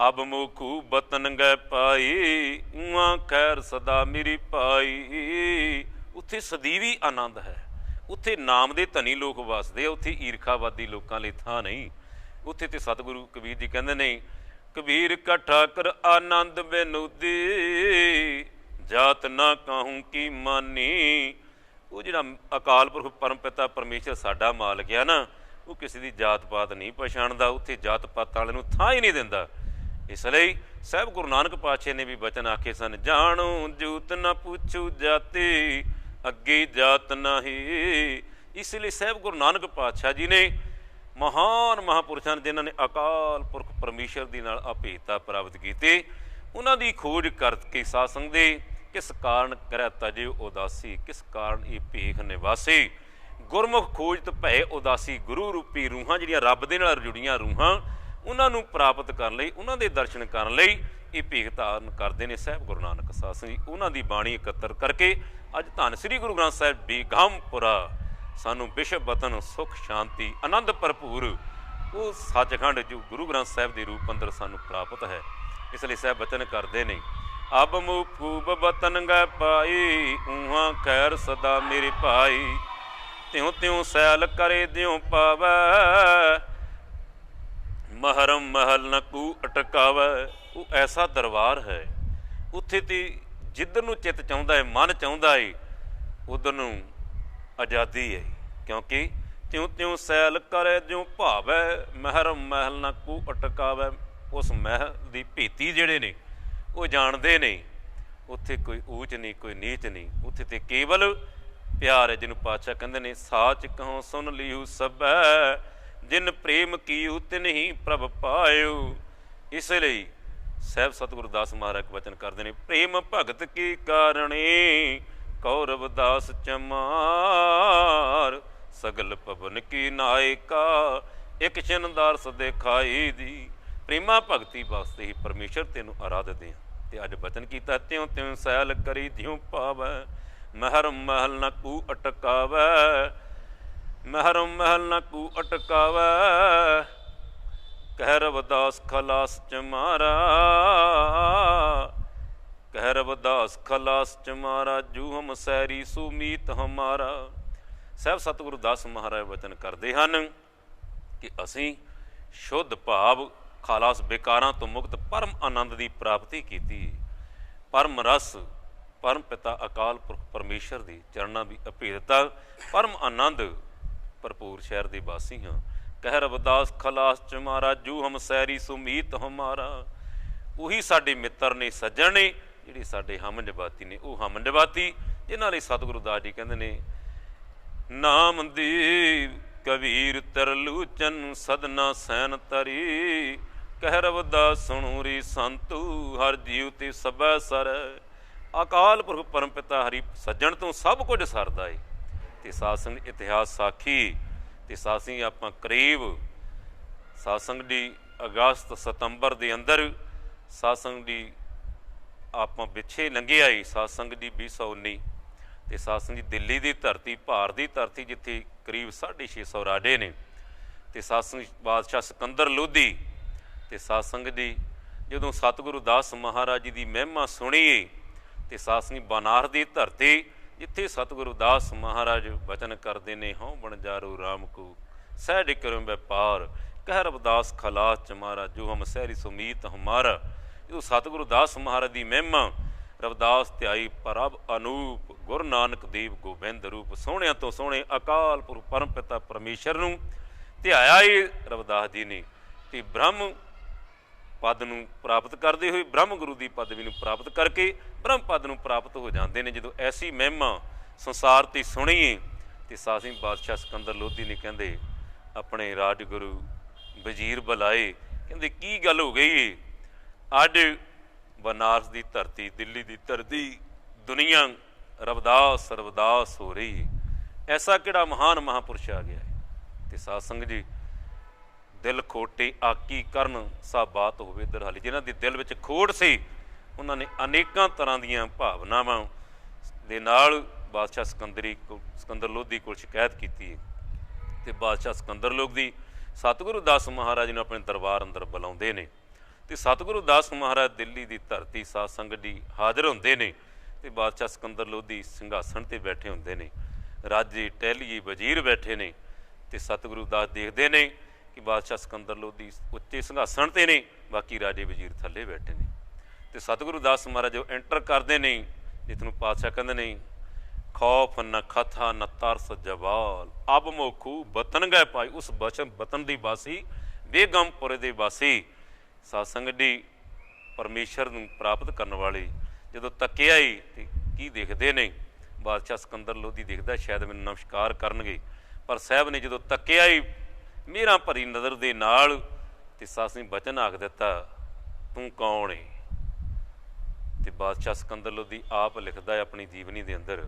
ਅਬ ਮੋਖੂ ਬਤਨ ਗੈ ਪਾਈ, ਉਆਂ ਖੈਰ ਸਦਾ ਮੇਰੀ ਪਾਈ। ਉੱਥੇ ਸਦੀਵੀ ਆਨੰਦ ਹੈ, ਉੱਥੇ ਨਾਮ ਦੇ ਧਨੀ ਲੋਕ ਵਸਦੇ ਆ, ਉੱਥੇ ਈਰਖਾਵਾਦੀ ਲੋਕਾਂ ਲਈ ਥਾਂ ਨਹੀਂ ਉੱਥੇ। ਤੇ ਸਤਿਗੁਰੂ ਕਬੀਰ ਜੀ ਕਹਿੰਦੇ ਨੇ, ਕਬੀਰ ਕਾ ਠਾਕਰ ਆਨੰਦ ਬੇਨੁਦੀ, ਜਾਤ ਨਾ ਕਾਹੂੰ ਕੀ ਮਾਨੀ। ਉਹ ਜਿਹੜਾ ਅਕਾਲ ਪੁਰਖ ਪਰਮ ਪਿਤਾ ਪਰਮੇਸ਼ਰ ਸਾਡਾ ਮਾਲਕ ਆ ਨਾ, ਉਹ ਕਿਸੇ ਦੀ ਜਾਤ ਪਾਤ ਨਹੀਂ ਪਛਾਣਦਾ, ਉੱਥੇ ਜਾਤ ਪਾਤ ਵਾਲੇ ਨੂੰ ਥਾਂ ਹੀ ਨਹੀਂ ਦਿੰਦਾ। ਇਸ ਲਈ ਸਾਹਿਬ ਗੁਰੂ ਨਾਨਕ ਪਾਤਸ਼ਾਹ ਨੇ ਵੀ ਬਚਨ ਆਖੇ ਸਨ, ਜਾਣੋ ਜੂਤ ਨਾ ਪੁੱਛੂ ਜਾਤੀ, ਅੱਗੇ ਜਾਤ ਨਹੀਂ। ਇਸ ਲਈ ਸਾਹਿਬ ਗੁਰੂ ਨਾਨਕ ਪਾਤਸ਼ਾਹ ਜੀ ਨੇ ਮਹਾਨ ਮਹਾਂਪੁਰਸ਼ਾਂ ਜਿਨ੍ਹਾਂ ਨੇ ਅਕਾਲ ਪੁਰਖ ਪਰਮੇਸ਼ਰ ਦੀ ਨਾਲ ਅਭੇਦਤਾ ਪ੍ਰਾਪਤ ਕੀਤੀ, ਉਹਨਾਂ ਦੀ ਖੋਜ ਕਰਕੇ ਸਾਧ ਸੰਗਤ ਦੇ, ਕਿਸ ਕਾਰਨ ਕਰੈ ਤਜੇ ਉਦਾਸੀ, ਕਿਸ ਕਾਰਨ ਇਹ ਭੇਖ ਨਿਵਾਸੀ। ਗੁਰਮੁਖ ਖੋਜ ਤੋਂ ਭੈ ਉਦਾਸੀ, ਗੁਰੂ ਰੂਪੀ ਰੂਹਾਂ ਜਿਹੜੀਆਂ ਰੱਬ ਦੇ ਨਾਲ ਜੁੜੀਆਂ ਰੂਹਾਂ, ਉਹਨਾਂ ਨੂੰ ਪ੍ਰਾਪਤ ਕਰਨ ਲਈ, ਉਹਨਾਂ ਦੇ ਦਰਸ਼ਨ ਕਰਨ ਲਈ ਇਹ ਭੇਖ ਧਾਰਨ ਕਰਦੇ ਨੇ ਸਾਹਿਬ ਗੁਰੂ ਨਾਨਕ ਸਾਧ ਸੰਗਤ ਜੀ। ਉਹਨਾਂ ਦੀ ਬਾਣੀ ਇਕੱਤਰ ਕਰਕੇ ਅੱਜ ਧੰਨ ਸ੍ਰੀ ਗੁਰੂ ਗ੍ਰੰਥ ਸਾਹਿਬ ਬੇਗਮਪੁਰਾ ਸਾਨੂੰ ਵਿਸ਼ਵ ਵਤਨ ਸੁਖ ਸ਼ਾਂਤੀ ਆਨੰਦ ਭਰਪੂਰ ਉਹ ਸੱਚਖੰਡ ਜੋ ਗੁਰੂ ਗ੍ਰੰਥ ਸਾਹਿਬ ਦੇ ਰੂਪ ਅੰਦਰ ਸਾਨੂੰ ਪ੍ਰਾਪਤ ਹੈ। ਇਸ ਲਈ ਸਾਹਿਬ ਬਚਨ ਕਰਦੇ ਨੇ, ਅਬ ਮੁਖੂਬ ਵਤਨ ਗੈ ਪਾਈ, ਊਹਾਂ ਖੈਰ ਸਦਾ ਮੇਰੇ ਭਾਈ, ਤਿਉਂ ਤਿਉਂ ਸੈਲ ਕਰੇ ਦਿਉ ਪਾਵੈ, ਮਹਰਮ ਮਹਲ ਨ ਕੂ ਅਟਕਾਵੈ। ਉਹ ਐਸਾ ਦਰਬਾਰ ਹੈ, ਉੱਥੇ ਤੇ ਜਿੱਧਰ ਨੂੰ ਚਿੱਤ ਚਾਹੁੰਦਾ ਹੈ, ਮਨ ਚਾਹੁੰਦਾ ਹੈ, ਉਧਰ ਨੂੰ ਆਜ਼ਾਦੀ ਹੈ, ਕਿਉਂਕਿ ਤਿਉਂ ਤਿਉਂ ਸੈਲ ਕਰੇ ਦਿਉ ਭਾਵੈ, ਮਹਰਮ ਮਹਿਲ ਨ ਕੂ ਅਟਕਾਵੈ। ਉਸ ਮਹਿਲ ਦੀ ਭੇਤੀ ਜਿਹੜੇ ਨੇ ਉਹ ਜਾਣਦੇ ਨੇ, ਉੱਥੇ ਕੋਈ ਊਚ ਨਹੀਂ, ਕੋਈ ਨੀਚ ਨਹੀਂ, ਉੱਥੇ ਤੇ ਕੇਵਲ ਪਿਆਰ ਹੈ, ਜਿਹਨੂੰ ਪਾਤਸ਼ਾਹ ਕਹਿੰਦੇ ਨੇ, ਸਾਚ ਕਹੋ ਸੁਣ ਲਿਓ ਸਭੈ, ਜਿਨ ਪ੍ਰੇਮ ਕੀਓ ਤਿਨ ਹੀ ਪ੍ਰਭ ਪਾਇਓ। ਇਸ ਲਈ ਸਾਹਿਬ ਸਤਿਗੁਰੂ ਦਾਸ ਮਹਾਰਾਜ ਵਚਨ ਕਰਦੇ ਨੇ, ਪ੍ਰੇਮ ਭਗਤ ਕੀ ਕਾਰਣੇ, ਕੌਰਵ ਦਾਸ ਚਮਾਰ, ਸਗਲ ਭਵਨ ਕੀ ਨਾਇਕਾ, ਇੱਕ ਛਿਨ ਦਾਰਸ ਦੇਖਾਈ ਦੀ। ਪ੍ਰੇਮਾ ਭਗਤੀ ਵਾਸਤੇ ਹੀ ਪਰਮੇਸ਼ਰ ਤੈਨੂੰ ਆਰਾਧਦੇ ਹਾਂ। ਅਤੇ ਅੱਜ ਬਚਨ ਕੀਤਾ, ਤਿਉਂ ਤਿਉਂ ਸੈਲ ਕਰੀ ਦਿਉ ਪਾਵੈ, ਮਹਰਮ ਮਹਿਲ ਨ ਕੂ ਅਟਕਾਵੈ, ਮਹਰਮ ਮਹਿਲ ਨ ਕੂ ਅਟਕਾਵੈ, ਕਹਿ ਰਵਿਦਾਸ ਖਲਾਸ ਚਮਾਰਾ, ਕਹਿ ਰਵਿਦਾਸ ਖਲਾਸ ਚਮਾਰਾ, ਜੂ ਹਮ ਸੈਰੀ ਸੁਮੀਤ ਹਮਾਰਾ। ਸਾਹਿਬ ਸਤਿਗੁਰੂ ਦਾਸ ਮਹਾਰਾਜ ਵਚਨ ਕਰਦੇ ਹਨ ਕਿ ਅਸੀਂ ਸ਼ੁੱਧ ਭਾਵ ਖਾਲਾਸ ਬੇਕਾਰਾਂ ਤੋਂ ਮੁਕਤ ਪਰਮ ਆਨੰਦ ਦੀ ਪ੍ਰਾਪਤੀ ਕੀਤੀ। परम रस परम पिता अकाल पुरख परमेश्वर की चरणों की अभेदता परम आनंद भरपूर शहर के वासी हाँ। कह रविदास खलास चमारा जू हम सैरी सुमीत हमारा। ਉਹੀ ਸਾਡੇ ਮਿੱਤਰ ਨੇ, ਸੱਜਣ ਨੇ, ਜਿਹੜੇ ਸਾਡੇ ਹਮ ਨਿਵਾਤੀ ਨੇ। ਉਹ ਹਮ ਨਿਵਾਤੀ ਜਿਨ੍ਹਾਂ ਲਈ ਸਤਿਗੁਰੂ ਦਾਸ ਜੀ ਕਹਿੰਦੇ ਨੇ ਨਾਮ ਦੀ ਕਬੀਰ ਤਰਲੂਚਨ ਸਦਨਾ ਸੈਨ ਤਰੀ। ਕਹਿ ਰਵਿਦਾਸ ਸੁਣੂ ਰੀ ਸੰਤੂ ਹਰ ਜੀਵ ਤੇ ਸਭੈ ਸਰ। ਅਕਾਲ ਪੁਰਖ ਪਰਮ ਪਿਤਾ ਹਰੀ ਸੱਜਣ ਤੋਂ ਸਭ ਕੁਝ ਸਰਦਾ ਏ। ਅਤੇ ਸਾਸੰਗ ਇਤਿਹਾਸ ਸਾਖੀ ਅਤੇ ਸਾਸੀ ਆਪਾਂ ਕਰੀਬ ਸਾਸੰਗ ਦੀ ਅਗਸਤ ਸਤੰਬਰ ਦੇ ਅੰਦਰ ਸਾਸੰਗ ਦੀ ਆਪਾਂ ਪਿੱਛੇ ਲੰਘੇ ਆਈ ਸਾਸੰਗ ਦੀ 2019 ਅਤੇ ਸਾਸੰਗ ਦੀ ਦਿੱਲੀ ਦੀ ਧਰਤੀ ਭਾਰਤ ਦੀ ਧਰਤੀ ਜਿੱਥੇ ਕਰੀਬ 650 ਰਾਜੇ ਨੇ। ਅਤੇ ਸਾਸੰਗ ਬਾਦਸ਼ਾਹ ਸਿਕੰਦਰ ਲੋਧੀ ਅਤੇ ਸਾਸੰਗ ਦੀ ਜਦੋਂ ਸਤਿਗੁਰੂ ਦਾਸ ਮਹਾਰਾਜ ਜੀ ਦੀ ਮਹਿਮਾ ਸੁਣੀ ਅਤੇ ਸਾਸੰਗ ਬਨਾਰ ਦੀ ਧਰਤੀ ਜਿੱਥੇ ਸਤਿਗੁਰੂ ਦਾਸ ਮਹਾਰਾਜ ਬਚਨ ਕਰਦੇ ਨੇ ਹਉ ਬਣਜਾਰੂ ਰਾਮ ਕੋ ਸਹਿਜ ਕਰਮ ਵਪਾਰ। ਕਹਿ ਰਵਿਦਾਸ ਖਲਾਸ ਚਮਾਰਾ ਜੋ ਹਮ ਸਹਿਰੀ ਸੁਮੀਤ ਹਮਾਰਾ। ਜਦੋਂ ਸਤਿਗੁਰੂ ਦਾਸ ਮਹਾਰਾਜ ਦੀ ਮਹਿਮਾ ਰਵਿਦਾਸ ਧਿਆਈ ਪ੍ਰਭ ਅਨੂਪ ਗੁਰੂ ਨਾਨਕ ਦੇਵ ਗੋਬਿੰਦ ਰੂਪ। ਸੋਹਣਿਆਂ ਤੋਂ ਸੋਹਣੇ ਅਕਾਲ ਪੁਰਖ ਪਰਮ ਪਿਤਾ ਪਰਮੇਸ਼ਰ ਨੂੰ ਧਿਆਇਆ ਹੀ ਰਵਿਦਾਸ ਜੀ ਨੇ। ਅਤੇ ਬ੍ਰਹਮ ਪਦ ਨੂੰ ਪ੍ਰਾਪਤ ਕਰਦੇ ਹੋਏ ਬ੍ਰਹਮ ਗੁਰੂ ਦੀ ਪਦਵੀ ਨੂੰ ਪ੍ਰਾਪਤ ਕਰਕੇ ਬ੍ਰਹਮ ਪਦ ਨੂੰ ਪ੍ਰਾਪਤ ਹੋ ਜਾਂਦੇ ਨੇ। ਜਦੋਂ ਐਸੀ ਮਹਿਮਾ ਸੰਸਾਰ 'ਤੇ ਸੁਣੀਏ ਅਤੇ ਸਾਸੀ ਬਾਦਸ਼ਾਹ ਸਿਕੰਦਰ ਲੋਧੀ ਨੇ ਕਹਿੰਦੇ ਆਪਣੇ ਰਾਜਗੁਰੂ ਵਜ਼ੀਰ ਬੁਲਾਏ। ਕਹਿੰਦੇ ਕੀ ਗੱਲ ਹੋ ਗਈ ਅੱਜ ਬਨਾਰਸ ਦੀ ਧਰਤੀ ਦਿੱਲੀ ਦੀ ਧਰਤੀ ਦੁਨੀਆ ਰਵਿਦਾਸ ਰਵਿਦਾਸ ਹੋ ਰਹੀ ਹੈ। ਐਸਾ ਕਿਹੜਾ ਮਹਾਨ ਮਹਾਂਪੁਰਸ਼ ਆ ਗਿਆ ਹੈ। ਅਤੇ ਸਾਸੰਗ ਜੀ ਦਿਲ ਖੋਟੇ ਆਕੀ ਕਰਨ ਸਭ ਬਾਤ ਹੋਵੇ ਦਰਹਾਲੀ। ਜਿਨ੍ਹਾਂ ਦੇ ਦਿਲ ਵਿੱਚ ਖੋੜ ਸੀ ਉਹਨਾਂ ਨੇ ਅਨੇਕਾਂ ਤਰ੍ਹਾਂ ਦੀਆਂ ਭਾਵਨਾਵਾਂ ਦੇ ਨਾਲ ਬਾਦਸ਼ਾਹ ਸਿਕੰਦਰ ਲੋਧੀ ਕੋਲ ਸ਼ਿਕਾਇਤ ਕੀਤੀ ਅਤੇ ਬਾਦਸ਼ਾਹ ਸਿਕੰਦਰ ਲੋਧੀ ਸਤਿਗੁਰੂ ਦਾਸ ਮਹਾਰਾਜ ਨੂੰ ਆਪਣੇ ਦਰਬਾਰ ਅੰਦਰ ਬੁਲਾਉਂਦੇ ਨੇ ਅਤੇ ਸਤਿਗੁਰੂ ਦਾਸ ਮਹਾਰਾਜ ਦਿੱਲੀ ਦੀ ਧਰਤੀ ਸਾਧ ਸੰਗਤ ਦੀ ਹਾਜ਼ਰ ਹੁੰਦੇ ਨੇ ਅਤੇ ਬਾਦਸ਼ਾਹ ਸਿਕੰਦਰ ਲੋਧੀ ਸਿੰਘਾਸਣ 'ਤੇ ਬੈਠੇ ਹੁੰਦੇ ਨੇ। ਰਾਜੇ ਟਹਿਲੀਏ ਵਜ਼ੀਰ ਬੈਠੇ ਨੇ ਅਤੇ ਸਤਿਗੁਰੂ ਦਾਸ ਦੇਖਦੇ ਨੇ ਕਿ ਬਾਦਸ਼ਾਹ ਸਿਕੰਦਰ ਲੋਧੀ ਉੱਚੇ ਸਿੰਘਾਸਣ 'ਤੇ ਨੇ, ਬਾਕੀ ਰਾਜੇ ਵਜ਼ੀਰ ਥੱਲੇ ਬੈਠੇ ਨੇ। ਅਤੇ ਸਤਿਗੁਰੂ ਦਾਸ ਮਹਾਰਾਜ ਜੋ ਐਂਟਰ ਕਰਦੇ ਨੇ ਜਿਸ ਨੂੰ ਪਾਤਸ਼ਾਹ ਕਹਿੰਦੇ ਨੇ ਖੌਫ ਨ ਖਥਾ ਨ ਤਰਸ ਜਵਾਲ ਅਬ ਮੋਖੂ ਬਤਨ ਗਏ ਪਾਈ। ਉਸ ਬਤਨ ਦੀ ਵਾਸੀ ਬੇਗਮਪੁਰੇ ਦੇ ਵਾਸੀ ਸਾਸੰਗ ਦੀ ਪਰਮੇਸ਼ਰ ਨੂੰ ਪ੍ਰਾਪਤ ਕਰਨ ਵਾਲੇ ਜਦੋਂ ਤੱਕਿਆ ਹੀ ਅਤੇ ਕੀ ਦੇਖਦੇ ਨੇ ਬਾਦਸ਼ਾਹ ਸਿਕੰਦਰ ਲੋਧੀ ਦੇਖਦਾ ਸ਼ਾਇਦ ਮੈਨੂੰ ਨਮਸਕਾਰ ਕਰਨਗੇ, ਪਰ ਸਾਹਿਬ ਨੇ ਜਦੋਂ ਤੱਕਿਆ ਹੀ ਮੇਰਾ ਭਰੀ ਨਜ਼ਰ ਦੇ ਨਾਲ ਅਤੇ ਸਾਸੀ ਬਚਨ ਆਖ ਦਿੱਤਾ ਤੂੰ ਕੌਣ ਏ। ਅਤੇ ਬਾਦਸ਼ਾਹ ਸਿਕੰਦਰ ਲੋਧੀ ਆਪ ਲਿਖਦਾ ਹੈ ਆਪਣੀ ਜੀਵਨੀ ਦੇ ਅੰਦਰ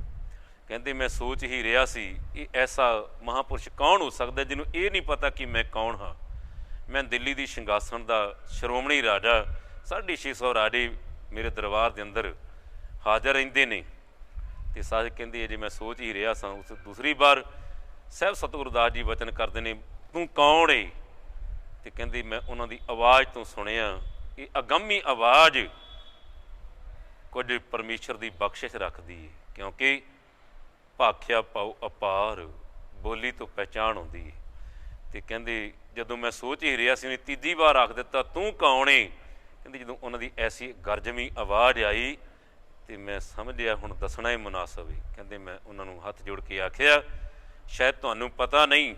ਕਹਿੰਦੇ ਮੈਂ ਸੋਚ ਹੀ ਰਿਹਾ ਸੀ ਇਹ ਐਸਾ ਮਹਾਂਪੁਰਸ਼ ਕੌਣ ਹੋ ਸਕਦਾ ਜਿਹਨੂੰ ਇਹ ਨਹੀਂ ਪਤਾ ਕਿ ਮੈਂ ਕੌਣ ਹਾਂ। ਮੈਂ ਦਿੱਲੀ ਦੀ ਸਿੰਘਾਸਣ ਦਾ ਸ਼੍ਰੋਮਣੀ ਰਾਜਾ 650 ਰਾਜੇ ਮੇਰੇ ਦਰਬਾਰ ਦੇ ਅੰਦਰ ਹਾਜ਼ਰ ਰਹਿੰਦੇ ਨੇ। ਅਤੇ ਸਾਧ ਕਹਿੰਦੇ ਜੇ ਮੈਂ ਸੋਚ ਹੀ ਰਿਹਾ ਸਾਂ ਉਸ ਦੂਸਰੀ ਵਾਰ ਸਾਹਿਬ ਸਤਿਗੁਰੂ ਦਾਸ ਜੀ ਵਚਨ ਕਰਦੇ ਨੇ ਤੂੰ ਕੌਣ ਏ। ਅਤੇ ਕਹਿੰਦੇ ਮੈਂ ਉਹਨਾਂ ਦੀ ਆਵਾਜ਼ ਤੋਂ ਸੁਣਿਆ ਇਹ ਅਗੰਮੀ ਆਵਾਜ਼ ਕੁਝ ਪਰਮੇਸ਼ਰ ਦੀ ਬਖਸ਼ਿਸ਼ ਰੱਖਦੀ ਹੈ ਕਿਉਂਕਿ ਭਾਖਿਆ ਪਾਉ ਅਪਾਰ ਬੋਲੀ ਤੋਂ ਪਹਿਚਾਣ ਆਉਂਦੀ ਹੈ। ਅਤੇ ਕਹਿੰਦੇ ਜਦੋਂ ਮੈਂ ਸੋਚ ਹੀ ਰਿਹਾ ਸੀ ਉਹਨੇ ਤੀਜੀ ਵਾਰ ਆਖ ਦਿੱਤਾ ਤੂੰ ਕੌਣ ਏ। ਕਹਿੰਦੇ ਜਦੋਂ ਉਹਨਾਂ ਦੀ ਐਸੀ ਗਰਜਵੀਂ ਆਵਾਜ਼ ਆਈ ਅਤੇ ਮੈਂ ਸਮਝਿਆ ਹੁਣ ਦੱਸਣਾ ਹੀ ਮੁਨਾਸਬ ਹੈ। ਕਹਿੰਦੇ ਮੈਂ ਉਹਨਾਂ ਨੂੰ ਹੱਥ ਜੋੜ ਕੇ ਆਖਿਆ ਸ਼ਾਇਦ ਤੁਹਾਨੂੰ ਪਤਾ ਨਹੀਂ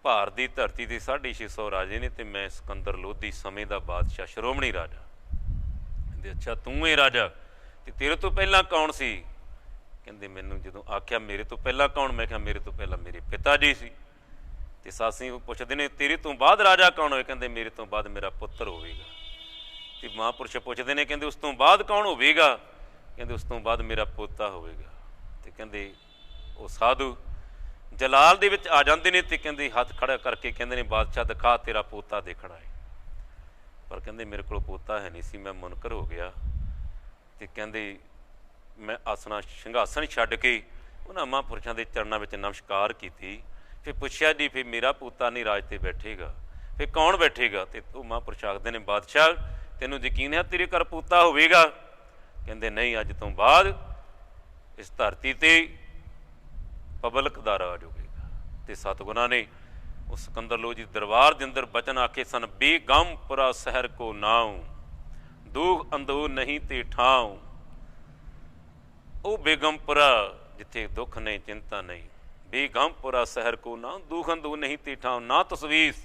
ਭਾਰਤ ਦੀ ਧਰਤੀ ਦੇ 650 ਰਾਜੇ ਨੇ ਅਤੇ ਮੈਂ ਸਿਕੰਦਰ ਲੋਧੀ ਸਮੇਂ ਦਾ ਬਾਦਸ਼ਾਹ ਸ਼੍ਰੋਮਣੀ ਰਾਜਾ। ਕਹਿੰਦੇ ਅੱਛਾ ਤੂੰ ਇਹ ਰਾਜਾ ਅਤੇ ਤੇਰੇ ਤੋਂ ਪਹਿਲਾਂ ਕੌਣ ਸੀ। ਕਹਿੰਦੇ ਮੈਨੂੰ ਜਦੋਂ ਆਖਿਆ ਮੇਰੇ ਤੋਂ ਪਹਿਲਾਂ ਕੌਣ, ਮੈਂ ਕਿਹਾ ਮੇਰੇ ਤੋਂ ਪਹਿਲਾਂ ਮੇਰੇ ਪਿਤਾ ਜੀ ਸੀ। ਅਤੇ ਸਾਸੀ ਪੁੱਛਦੇ ਨੇ ਤੇਰੇ ਤੋਂ ਬਾਅਦ ਰਾਜਾ ਕੌਣ ਹੋਏ। ਕਹਿੰਦੇ ਮੇਰੇ ਤੋਂ ਬਾਅਦ ਮੇਰਾ ਪੁੱਤਰ ਹੋਵੇਗਾ। ਅਤੇ ਮਹਾਂਪੁਰਸ਼ ਪੁੱਛਦੇ ਨੇ ਕਹਿੰਦੇ ਉਸ ਤੋਂ ਬਾਅਦ ਕੌਣ ਹੋਵੇਗਾ। ਕਹਿੰਦੇ ਉਸ ਤੋਂ ਬਾਅਦ ਮੇਰਾ ਪੋਤਾ ਹੋਵੇਗਾ। ਅਤੇ ਕਹਿੰਦੇ ਉਹ ਸਾਧੂ ਜਲਾਲ ਦੇ ਵਿੱਚ ਆ ਜਾਂਦੇ ਨੇ ਅਤੇ ਕਹਿੰਦੇ ਹੱਥ ਖੜਾ ਕਰਕੇ ਕਹਿੰਦੇ ਨੇ ਬਾਦਸ਼ਾਹ ਦਿਖਾ ਤੇਰਾ ਪੋਤਾ ਦੇਖਣਾ ਹੈ। ਪਰ ਕਹਿੰਦੇ ਮੇਰੇ ਕੋਲ ਪੋਤਾ ਹੈ ਨਹੀਂ ਸੀ, ਮੈਂ ਮੁਨਕਰ ਹੋ ਗਿਆ। ਅਤੇ ਕਹਿੰਦੇ ਮੈਂ ਆਸਣਾ ਸਿੰਘਾਸਣ ਛੱਡ ਕੇ ਉਹਨਾਂ ਮਹਾਂਪੁਰਸ਼ਾਂ ਦੇ ਚਰਨਾਂ ਵਿੱਚ ਨਮਸਕਾਰ ਕੀਤੀ। ਫਿਰ ਪੁੱਛਿਆ ਜੀ ਫਿਰ ਮੇਰਾ ਪੋਤਾ ਨਹੀਂ ਰਾਜ 'ਤੇ ਬੈਠੇਗਾ, ਫਿਰ ਕੌਣ ਬੈਠੇਗਾ। ਅਤੇ ਉਹ ਮਹਾਂਪੁਰਸ਼ ਆਖਦੇ ਨੇ ਬਾਦਸ਼ਾਹ ਤੈਨੂੰ ਯਕੀਨ ਹੈ ਤੇਰੇ ਘਰ ਪੋਤਾ ਹੋਵੇਗਾ। ਕਹਿੰਦੇ ਨਹੀਂ ਅੱਜ ਤੋਂ ਬਾਅਦ ਇਸ ਧਰਤੀ 'ਤੇ ਪਬਲਿਕ ਦਾ ਰਾਜ ਹੋਵੇਗਾ। ਅਤੇ ਸਤਿਗੁਰਾਂ ਨੇ ਉਸ ਸਿਕੰਦਰ ਲੋਧੀ ਦਰਬਾਰ ਦੇ ਅੰਦਰ ਬਚਨ ਆਖੇ ਸਨ ਬੇਗਮਪੁਰਾ ਸ਼ਹਿਰ ਕੋ ਨਾਉ दूख अंदू नहीं ते ठाऊं, ओ बेगमपुरा जिथे दुख नहीं चिंता नहीं, बेगमपुरा शहर को ना दूख अंदू नहीं ते ठाऊं, ना तस्वीस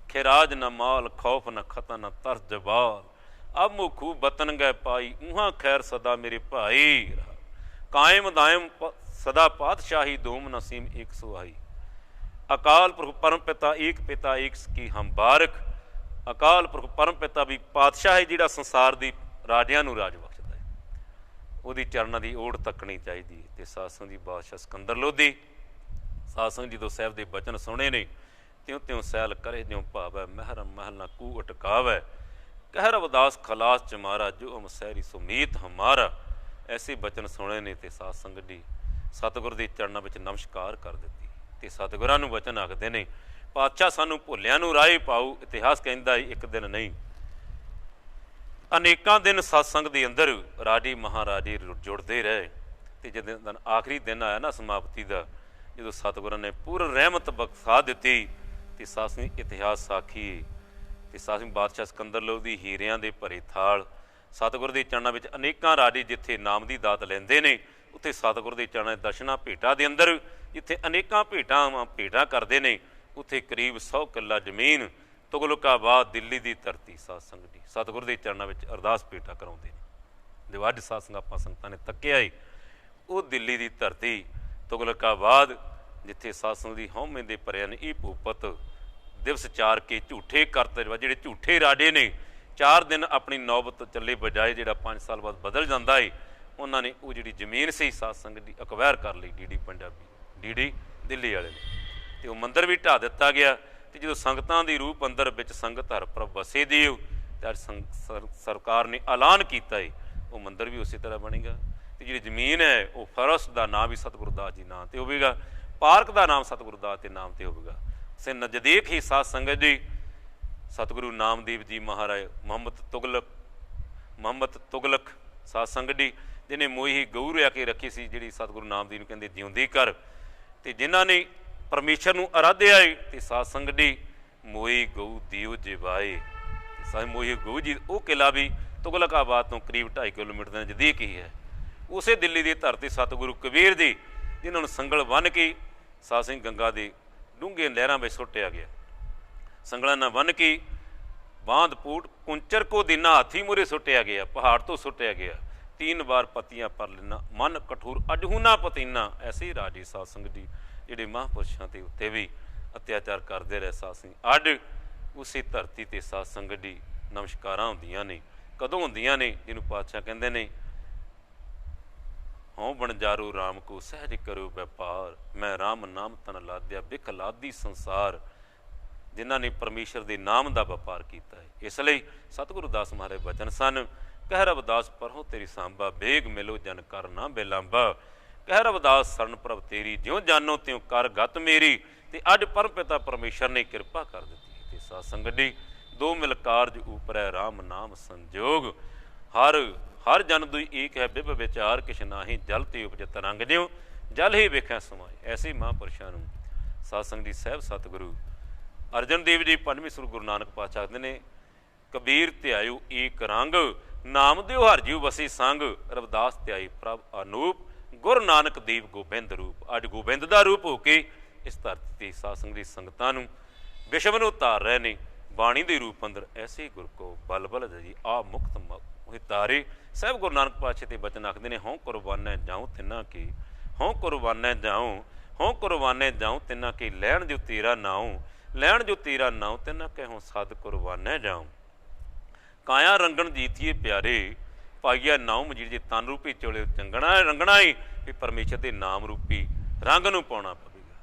खिराज न माल, खौफ न खता न तरस जबाल, अब मुखू बतन गए पाई, उहाँ खैर सदा मेरे भाई, कायम दायम सदा पातशाही, धूम नसीम एक सुहाई, अकाल पुरख परम पिता एक की हम बारक, अकाल पुरख परम पिता भी पातशाह है जिहड़ा संसार दी राजियां नूं राज बख्शदा है, ਉਹਦੀ ਚਰਨਾਂ ਦੀ ਓੜ ਤੱਕਣੀ ਚਾਹੀਦੀ ਹੈ। ਤੇ ਸਾਧ ਦੀ ਬਾਦਸ਼ਾਹ ਸਿਕੰਦਰ ਲੋਧੀ ਸਾਧ ਸੰਗਤ ਜਦੋਂ ਸਾਹਿਬ ਦੇ ਬਚਨ ਸੁਣੇ ਨੇ, त्यों त्यों सैल करे ज्यों भावै, महरम महल न कू अटकावै, कह रविदास खलास चमारा, जो हम सैरी सुमीत हमारा। ऐसे बचन सुने ने ते साध संगत जी सतगुर के चरणों में नमस्कार कर दी। ते सतगुरां नूं वचन आखदे ने, पातशाह सानू भुलियां नूं राह पाऊ, इतिहास कहंदा एक दिन नहीं अनेकां दिन सत्संग के अंदर राजी महाराजी जुड़ते रहे। तो जिस आखिरी दिन आया ना समाप्ति का, जो सतगुरां ने पूर्ण रहमत बख्शा दी, तो सासवी इतिहास साखी ते सासवी बादशाह सिकंदर लोधी हीरियां दे भरे थाल, सतगुर के चरणों में अनेकां राजे जिथे नाम की दात लेंदे ने, उत्थे सतगुर के चरणों दर्शना भेटा के अंदर जिथे अनेकां भेटा करते हैं, उत्थे करीब 100 किला जमीन तुगलकाबाद दिल्ली की धरती साध संगत जी सतगुर के चरणों में अरदास भेटा कराउंदे ने। जो अज साध संगत आपां संगतां ने तक्किया है, वो दिल्ली की धरती तुगलकाबाद जिथे साध संगत दी हौमे दे भरिया ने ई भूपत दिवस चार के झूठे करते जिहड़े झूठे राजे ने 4 दिन अपनी नौबत चले बजाए जिहड़ा 5 साल बाद बदल जाता है, उन्होंने वो जी जमीन से साध संगत की अकवायर कर ली डी पंजाबी डी दिल्ली वाले ने। तो वह मंदिर भी ढा दिता गया। तो जो संगतां दी रूप अंदर विच संगत हर प्रभ बसे देव, तो सरकार ने ऐलान किया है वो मंदिर भी उसी तरह बनेगा। तो जी जमीन है वो फरस का नाम भी सतगुरुदास जी नाम से होगा, पार्क का नाम सतगुरुदास के नाम से होगा। से नज़दीक ही साध संगत जी सतगुरु नामदेव जी महाराज मोहम्मद तुगलक साध संगत जी जिन्हें मोही गऊ रहा के रखी सी, जी सतगुरु नामदेव नूं कहंदे जिउंदी कर, तो जिन्हां ने परमेश्वर नूं आराध्या है, तो साध संगत जी मोही गऊ दियो जिवाए। साध मोही गऊ जी वो किला भी तुगलकाबाद तो करीब 2.5 किलोमीटर के नज़दीक ही है। उसे दिल्ली की धरती सतगुरु कबीर जी जिन्होंने संगल बन के साध सिंह गंगा के डूंघे लहरां में सुट्टिया गया, संगलों न बन के बांध पूट कुंचर को दीना हाथी मुरे सुट्टिया गया, पहाड़ तो सुट्टिया गया, 3 बार पतियां पर लेना मन कठोर अजहूना पतीना। ऐसे ही राजे साध संगत जी जिहड़े महापुरुषों के उत्ते भी अत्याचार करते रहे साध सिंह, अज उस धरती ते साध संगत जी नमस्कारां हुंदियां ने। कदों हुंदियां ने जिन्होंने पातशाह कहंदे ने, हों बनजारू राम को सहज करो व्यापार, मैं राम नाम तन लाद्या बिख लादी संसार। जिन्हों ने परमेश्वर के नाम का व्यापार किया है। इसलिए सतगुरुदास महाराज वचन सन, कह रविदास परों तेरी सांबा, बेग मिलो जन कर ना बेलांबा। कह रविदास शरण प्रभ तेरी, ज्यों जानो त्यों कर गत मेरी। ते अज परम पिता परमेश्वर ने कृपा कर दी है। साध संगत जी 2 मिल कारज ऊपर है राम नाम संजोग, हर जन दुई एक है बिब विचार, किश नाहीं जल ते उपजत रंग ज्यों जल ही वेख्या समाए। ऐसे महापुरुषों साध संगत जी साहब सतगुरु अर्जन देव जी 5वें सर गुरु नानक पातशाह कहते हैं, कबीर त्यायु एक रंग, नाम दियो हर जीव बसी संग। रविदास त्याई प्रभ अनूप, गुरु नानक देव गोबिंद रूप। अज गोबिंद का रूप होके इस धरती साध संगत जी संगतां नूं विश्व नूं तार रहे ने बाणी के रूप अंदर। ऐसे गुरु को बल बल जी आ मुक्त तारे। साहब गुरु नानक पातशाह ते वचन आखदे ने, हों कुरबाने जाऊँ तिन्ना की, हों कुरबाने जाऊँ, हों कुरबाने जाऊँ तिन्ना की, लैण जो तेरा नाऊँ, लैण जो तेरा नाऊँ तिन्ना के हों सद कुरबाने जाऊँ। काया रंगण जीतिए प्यारे, पाइया नाऊँ मजीर जे तन रूपी चोले चंगना रंगना ही भी परमेश्वर के नाम रूपी रंग नूं पाउणा पवेगा।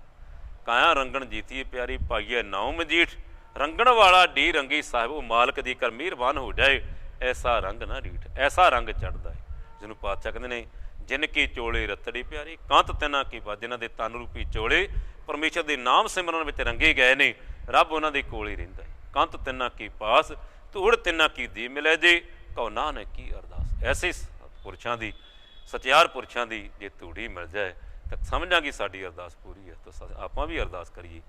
काया रंगण जीतिए प्यारे, पाइया नाऊँ मजीठ, रंगण वाला डी रंगी साहिब, वो मालक दी कर मेहरबान हो जाए, ऐसा रंग ना रीठ, ऐसा रंग चढ़ता है। जिन्होंने पातशाह कहते हैं, जिनकी चोले रतड़ी प्यारी, कंत तिन्हां की बात, जिन्हां दे तन रूपी चोले परमेश्वर के नाम सिमरन में रंगे गए ने, रब उन्हां दे कोल ही रहिंदा है। कंत तिन्हां की पास, धूड़ तिन्हां की दी मिले जे, कौ नानक की अरदास। ऐसे पुरुषों की सचियार पुरुषों की जे धूड़ी मिल जाए तो समझा कि साडी अरदास पूरी है। तो आपां भी अरदास करिए,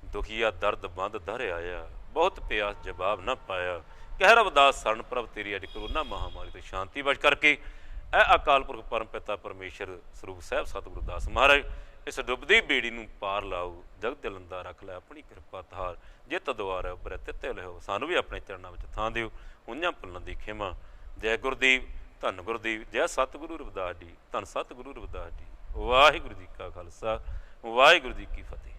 ਦੁਖੀਆ ਦਰਦ ਬੰਦ ਧਰ ਆਇਆ, ਬਹੁਤ ਪਿਆਸ ਜਵਾਬ ਨਾ ਪਾਇਆ। ਕਹਿ ਰਵਿਦਾਸ ਸਰਨ ਪ੍ਰਭ ਤੇਰੀ ਅਜ ਕਰੋਨਾ ਮਹਾਮਾਰੀ ਤੋਂ ਸ਼ਾਂਤੀ ਬਚ ਕਰਕੇ। ਇਹ ਅਕਾਲ ਪੁਰਖ ਪਰਮ ਪਿਤਾ ਪਰਮੇਸ਼ਰ ਸਰੂਪ ਸਾਹਿਬ ਸਤਿਗੁਰੂ ਦਾਸ ਮਹਾਰਾਜ ਇਸ ਡੁੱਬਦੀ ਬੇੜੀ ਨੂੰ ਪਾਰ ਲਾਓ, ਜਗਤ ਜਲੰਦਾ ਰੱਖ ਲੈ ਆਪਣੀ ਕਿਰਪਾ ਧਾਰ। ਜਿੱਤ ਦੁਆਰ ਉਬਰੈ ਤਿੱਤੇ ਲਿਓ, ਸਾਨੂੰ ਵੀ ਆਪਣੇ ਚਰਨਾਂ ਵਿੱਚ ਥਾਂ ਦਿਓ, ਉਈਆਂ ਭੁੱਲਣ ਦੀ ਖਿਮਾ। ਜੈ ਗੁਰਦੀਪ, ਧੰਨ ਗੁਰਦੀਪ, ਜੈ ਸਤਿਗੁਰੂ ਰਵਿਦਾਸ ਜੀ, ਧੰਨ ਸਤਿਗੁਰੂ ਰਵਿਦਾਸ ਜੀ। ਵਾਹਿਗੁਰੂ ਜੀ ਕਾ ਖਾਲਸਾ, ਵਾਹਿਗੁਰੂ ਜੀ ਕੀ ਫਤਿਹ।